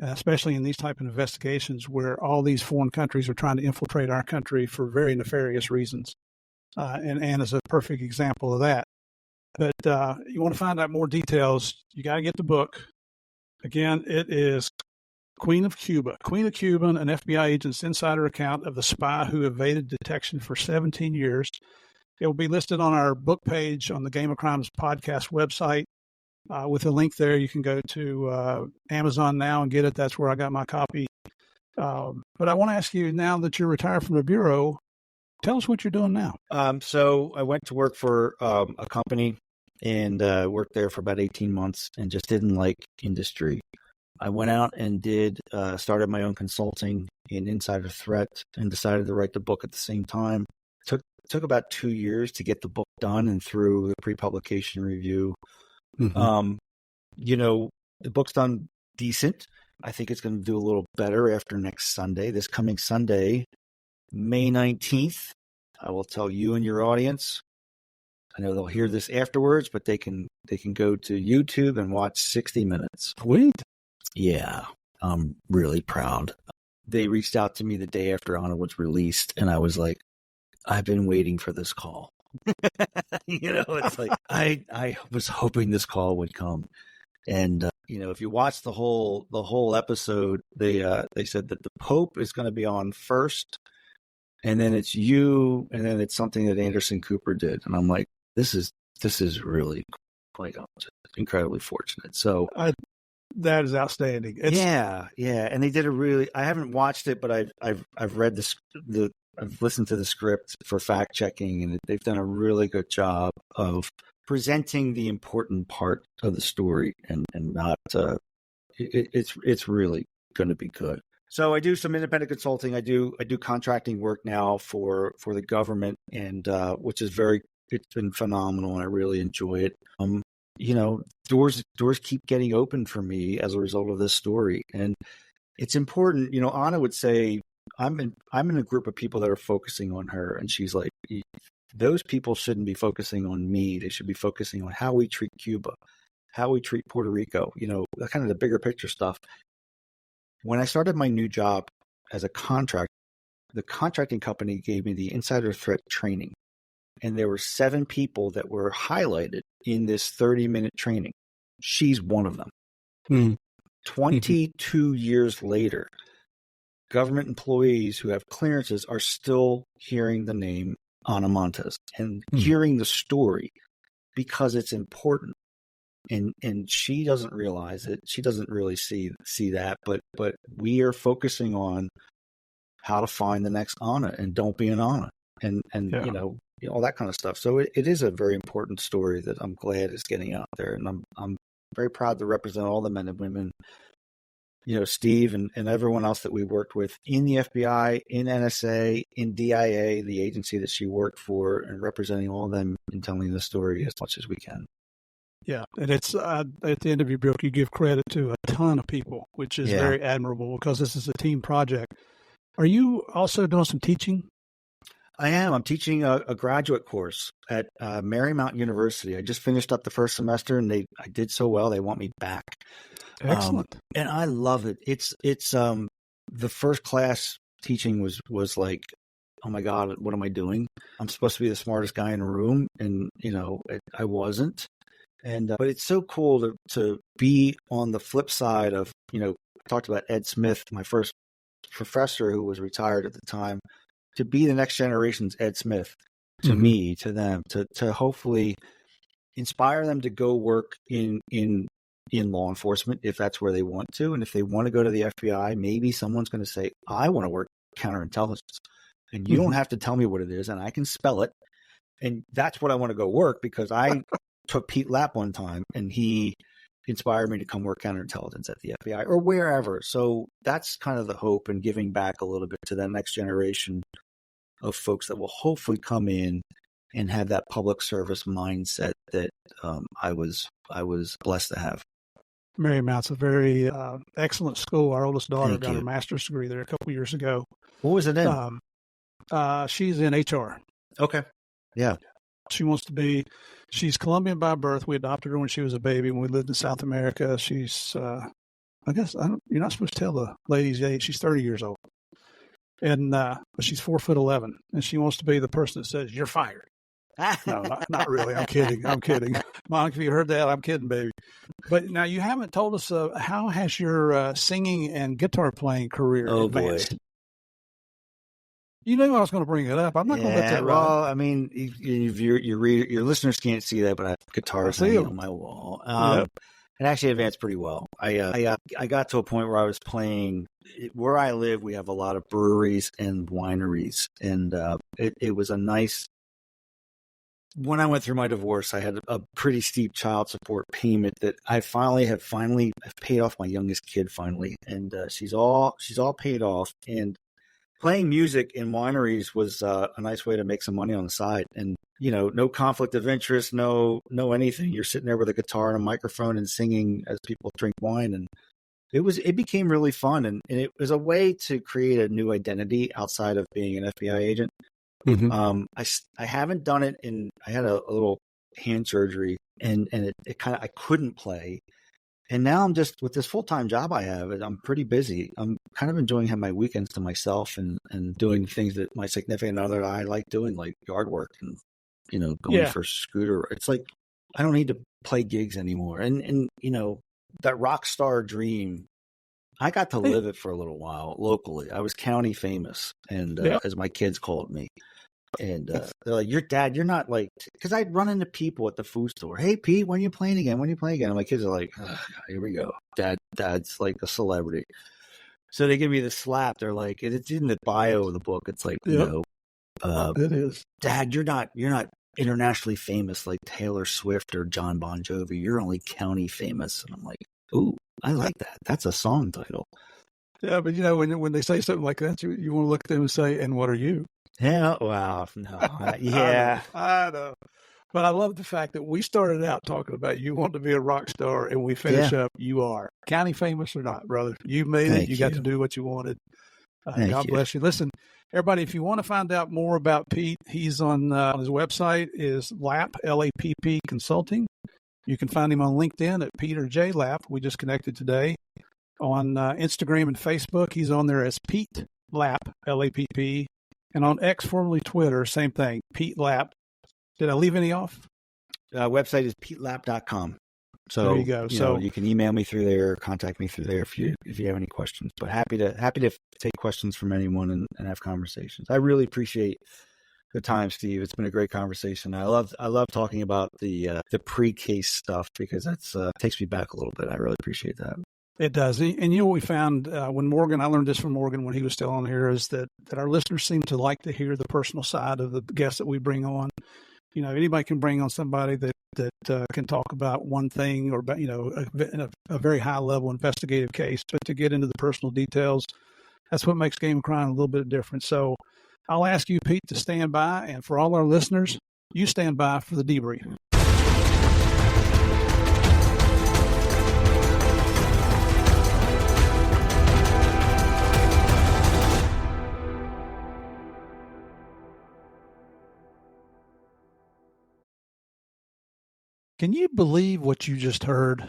especially in these type of investigations where all these foreign countries are trying to infiltrate our country for very nefarious reasons. And Anna's a perfect example of that. But you want to find out more details, you got to get the book. Again, it is Queen of Cuba, an FBI agent's insider account of the spy who evaded detection for 17 years. It will be listed on our book page on the Game of Crimes podcast website. With a link there, you can go to Amazon now and get it. That's where I got my copy. But I want to ask you, now that you're retired from the Bureau, tell us what you're doing now. So I went to work for a company and worked there for about 18 months and just didn't like industry. I went out and started my own consulting in insider threat and decided to write the book at the same time. Took about 2 years to get the book done and through the pre-publication review. Mm-hmm. The book's done decent. I think it's going to do a little better after next Sunday. This coming Sunday, May 19th, I will tell you and your audience. I know they'll hear this afterwards, but they can go to YouTube and watch 60 Minutes. Sweet. Yeah, I'm really proud. They reached out to me the day after Ana was released, and I was like, I've been waiting for this call. It's like I was hoping this call would come. And if you watch the whole episode, they said that the Pope is going to be on first, and then it's you, and then it's something that Anderson Cooper did, and I'm like, this is really like incredibly fortunate. So that is outstanding. Yeah, and they did I haven't watched it, but I've read I've listened to the script for fact checking, and they've done a really good job of presenting the important part of the story, and not it's really going to be good. So I do some independent consulting. I do contracting work now for the government, and which is it's been phenomenal, and I really enjoy it. Doors keep getting open for me as a result of this story, and it's important. Ana would say, I'm in a group of people that are focusing on her, and she's like, those people shouldn't be focusing on me. They should be focusing on how we treat Cuba, how we treat Puerto Rico, that kind of the bigger picture stuff. When I started my new job as a contractor, the contracting company gave me the insider threat training, and there were 7 people that were highlighted in this 30-minute training. She's one of them. Mm. 22 years later, government employees who have clearances are still hearing the name Ana Montes and hearing the story because it's important. And she doesn't realize it. She doesn't really see that, but we are focusing on how to find the next Ana and don't be an Ana and all that kind of stuff. So it is a very important story that I'm glad is getting out there, and I'm very proud to represent all the men and women, Steve and everyone else that we worked with in the FBI, in NSA, in DIA, the agency that she worked for, and representing all of them and telling the story as much as we can. Yeah, and it's at the end of your book, you give credit to a ton of people, which is very admirable because this is a team project. Are you also doing some teaching? I am. I'm teaching a graduate course at Marymount University. I just finished up the first semester, and I did so well. They want me back. Excellent. And I love it. It's the first class teaching was like, oh my God, what am I doing? I'm supposed to be the smartest guy in the room, and I wasn't. And but it's so cool to be on the flip side of talked about Ed Smith, my first professor who was retired at the time, to be the next generation's Ed Smith to me, to them, to hopefully inspire them to go work in law enforcement if that's where they want to. And if they want to go to the FBI, maybe someone's going to say, I want to work counterintelligence. And you don't have to tell me what it is, and I can spell it. And that's what I want to go work, because I took Pete Lapp one time, and he inspired me to come work counterintelligence at the FBI or wherever. So that's kind of the hope, and giving back a little bit to that next generation of folks that will hopefully come in and have that public service mindset that I was blessed to have. Marymount's a very excellent school. Our oldest daughter got her master's degree there a couple years ago. What was it in? She's in HR. Okay. Yeah. She's Colombian by birth. We adopted her when she was a baby when we lived in South America. She's, you're not supposed to tell the lady's age. She's 30 years old. And, but she's 4'11", and she wants to be the person that says, you're fired. No, not really. I'm kidding. Monica, if you heard that, I'm kidding, baby. But now you haven't told us, how has your singing and guitar playing career advanced? Boy. You knew I was going to bring it up. I'm not going to let that ride. Well, I mean, your listeners can't see that, but I have guitars hanging on my wall. It actually advanced pretty well. I got to a point where I was playing. Where I live, we have a lot of breweries and wineries, and it was a nice. When I went through my divorce, I had a pretty steep child support payment that I have paid off my youngest kid finally, and she's all paid off. And playing music in wineries was a nice way to make some money on the side, and no conflict of interest, no anything. You're sitting there with a guitar and a microphone and singing as people drink wine, and it became really fun, and it was a way to create a new identity outside of being an FBI agent. Mm-hmm. I haven't done it I had a little hand surgery, and it kind of, I couldn't play. And now I'm just, with this full-time job I have, I'm pretty busy. I'm kind of enjoying having my weekends to myself and doing things that my significant other I like doing, like yard work and, going for a scooter. It's like, I don't need to play gigs anymore. And that rock star dream, I got to live it for a little while locally. I was county famous, and as my kids called me. And they're like, your dad, you're not like, because I'd run into people at the food store. Hey, Pete, when are you playing again? And my kids are like, oh, here we go. Dad's like a celebrity. So they give me the slap. They're like, it's in the bio of the book. It's like, it is. Dad, you're not internationally famous like Taylor Swift or John Bon Jovi. You're only county famous. And I'm like, ooh, I like that. That's a song title. Yeah, but when they say something like that, you want to look at them and say, and what are you? Yeah, wow. No, yeah. I know. But I love the fact that we started out talking about you want to be a rock star, and we finish up, you are. County famous or not, brother. You made it. You got to do what you wanted. God bless you. Listen, everybody, if you want to find out more about Pete, he's on his website is Lapp, Lapp Consulting. You can find him on LinkedIn at Peter J. Lapp. We just connected today. On Instagram and Facebook, he's on there as Pete Lapp, Lapp. And on X, formerly Twitter, same thing, Pete Lapp. Did I leave any off? Website is petelapp.com. So there you go. You can email me through there, contact me through there if you have any questions. But happy to take questions from anyone and have conversations. I really appreciate the time, Steve. It's been a great conversation. I love talking about the pre-case stuff, because that's takes me back a little bit. I really appreciate that. It does. And what we found when Morgan, I learned this from Morgan when he was still on here, is that our listeners seem to like to hear the personal side of the guests that we bring on. Anybody can bring on somebody that can talk about one thing or about, a very high level investigative case, but to get into the personal details, that's what makes Game of Crime a little bit different. So I'll ask you, Pete, to stand by. And for all our listeners, you stand by for the debrief. Can you believe what you just heard?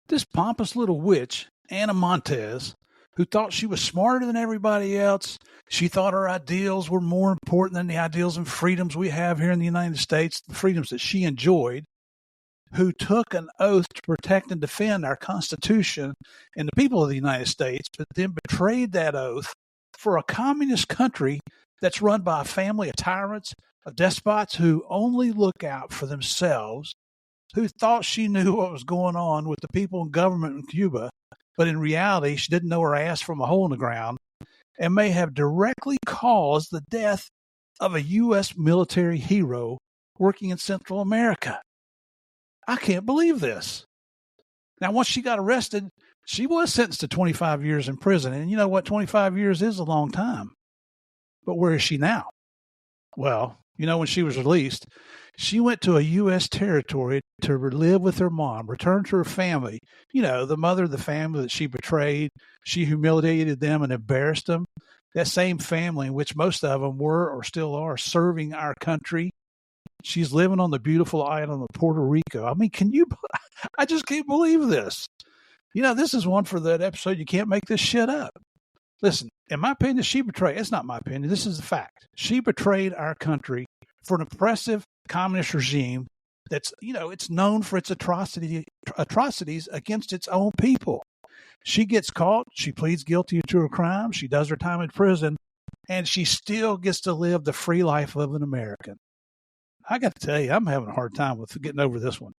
This pompous little witch, Ana Montes, who thought she was smarter than everybody else, she thought her ideals were more important than the ideals and freedoms we have here in the United States, the freedoms that she enjoyed. who took an oath to protect and defend our Constitution and the people of the United States, but then betrayed that oath for a communist country that's run by a family of tyrants, of despots who only look out for themselves, who thought she knew what was going on with the people in government in Cuba, but in reality, she didn't know her ass from a hole in the ground, and may have directly caused the death of a U.S. military hero working in Central America. I can't believe this. Now, once she got arrested, she was sentenced to 25 years in prison. And you know what? 25 years is a long time. But where is she now? Well, you know, when she was released, she went to a U.S. territory to live with her mom, return to her family. You know, the mother of the family that she betrayed. She humiliated them and embarrassed them. That same family in which most of them were or still are serving our country. She's living on the beautiful island of Puerto Rico. I mean, I just can't believe this. You know, this is one for that episode. You can't make this shit up. Listen, in my opinion, it's not my opinion. This is the fact. She betrayed our country for an oppressive communist regime that's, you know, it's known for its atrocities against its own people. She gets caught. She pleads guilty to her crime. She does her time in prison, and she still gets to live the free life of an American. I got to tell you, I'm having a hard time with getting over this one.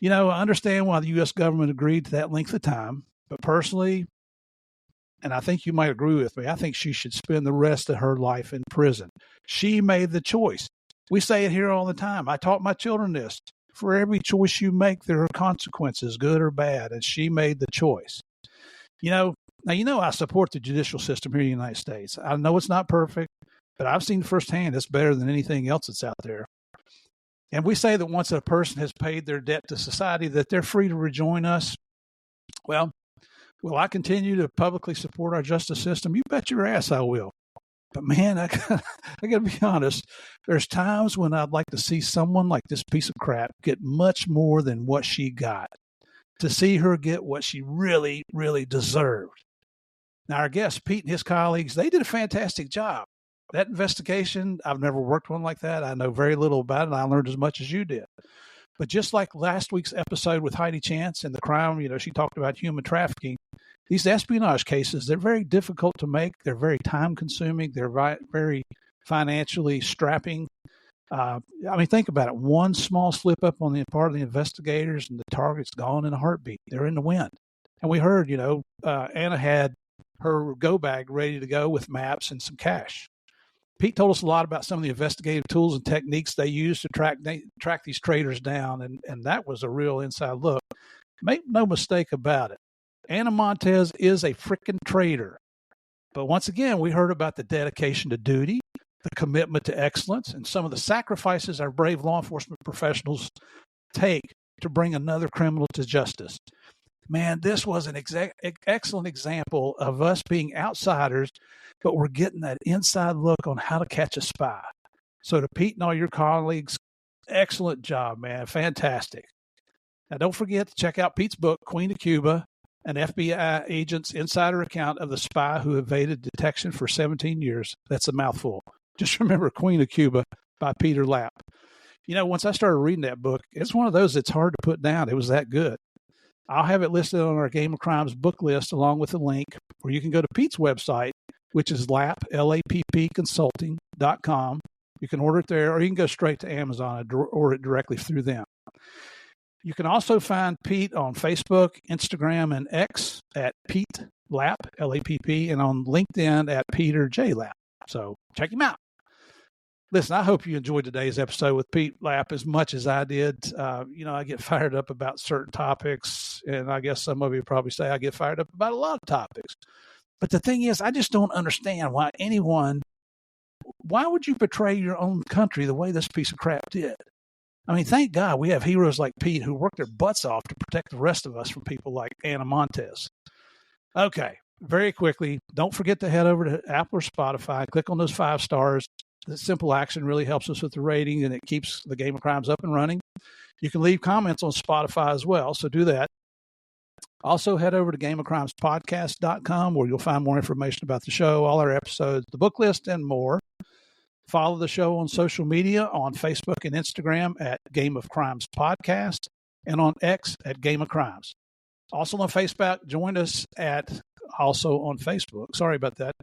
You know, I understand why the U.S. government agreed to that length of time, but personally, and I think you might agree with me, I think she should spend the rest of her life in prison. She made the choice. We say it here all the time. I taught my children this. For every choice you make, there are consequences, good or bad, and she made the choice. You know, now, I support the judicial system here in the United States. I know it's not perfect, but I've seen firsthand it's better than anything else that's out there. And we say that once a person has paid their debt to society, that they're free to rejoin us. Well, will I continue to publicly support our justice system? You bet your ass I will. But man, I got to be honest. There's times when I'd like to see someone like this piece of crap get much more than what she got. To see her get what she really, really deserved. Now, our guest, Pete and his colleagues, they did a fantastic job. That investigation, I've never worked one like that. I know very little about it. I learned as much as you did. But just like last week's episode with Heidi Chance and the crime, you know, she talked about human trafficking. These espionage cases, they're very difficult to make. They're very time consuming. They're very financially strapping. I mean, think about it. One small slip up on the part of the investigators and the target's gone in a heartbeat. They're in the wind. And we heard, you know, Anna had her go bag ready to go with maps and some cash. Pete told us a lot about some of the investigative tools and techniques they use to track these traders down, and that was a real inside look. Make no mistake about it. Ana Montes is a freaking traitor. But once again, we heard about the dedication to duty, the commitment to excellence, and some of the sacrifices our brave law enforcement professionals take to bring another criminal to justice. Man, this was an excellent example of us being outsiders, but we're getting that inside look on how to catch a spy. So to Pete and all your colleagues, excellent job, man. Fantastic. Now, don't forget to check out Pete's book, Queen of Cuba, an FBI agent's insider account of the spy who evaded detection for 17 years. That's a mouthful. Just remember Queen of Cuba by Peter Lapp. You know, once I started reading that book, it's one of those that's hard to put down. It was that good. I'll have it listed on our Game of Crimes book list along with a link where you can go to Pete's website, which is Lapp, L-A-P-P consulting.com. You can order it there, or you can go straight to Amazon and order it directly through them. You can also find Pete on Facebook, Instagram, and X at Pete Lapp, L-A-P-P, and on LinkedIn at Peter J. Lapp. So check him out. Listen, I hope you enjoyed today's episode with Pete Lapp as much as I did. You know, I get fired up about certain topics, and I guess some of you probably say I get fired up about a lot of topics. But the thing is, I just don't understand why would you betray your own country the way this piece of crap did? I mean, thank God we have heroes like Pete who work their butts off to protect the rest of us from people like Ana Montes. Okay, very quickly, don't forget to head over to Apple or Spotify, click on those 5 stars. The simple action really helps us with the rating, and it keeps the Game of Crimes up and running. You can leave comments on Spotify as well, so do that. Also, head over to gameofcrimespodcast.com where you'll find more information about the show, all our episodes, the book list, and more. Follow the show on social media on Facebook and Instagram at Game of Crimes Podcast. and on X at Game of Crimes. Also on Facebook, join us at, also on Facebook, sorry about that.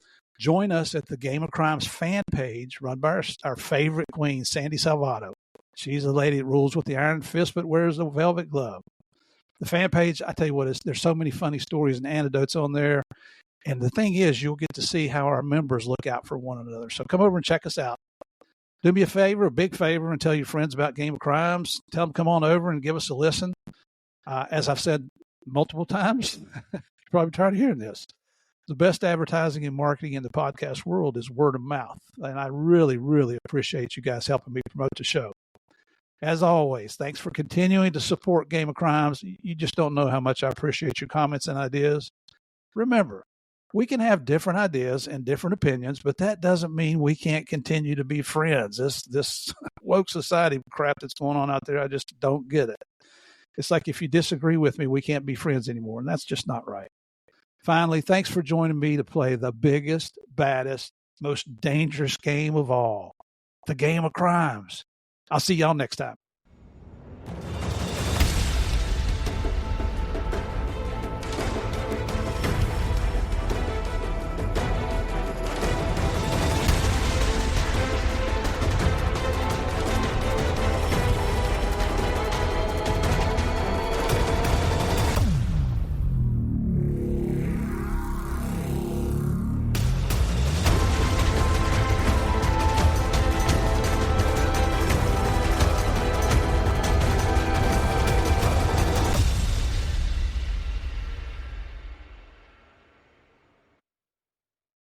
Join us at the Game of Crimes fan page run by our favorite queen, Sandy Salvato. She's the lady that rules with the iron fist but wears the velvet glove. The fan page, I tell you what, there's so many funny stories and anecdotes on there. And the thing is, you'll get to see how our members look out for one another. So come over and check us out. Do me a favor, a big favor, and tell your friends about Game of Crimes. Tell them come on over and give us a listen. As I've said multiple times, you're probably tired of hearing this. The best advertising and marketing in the podcast world is word of mouth. And I really, really appreciate you guys helping me promote the show. As always, thanks for continuing to support Game of Crimes. You just don't know how much I appreciate your comments and ideas. Remember, we can have different ideas and different opinions, but that doesn't mean we can't continue to be friends. This woke society crap that's going on out there, I just don't get it. It's like if you disagree with me, we can't be friends anymore, and that's just not right. Finally, thanks for joining me to play the biggest, baddest, most dangerous game of all, the Game of Crimes. I'll see y'all next time.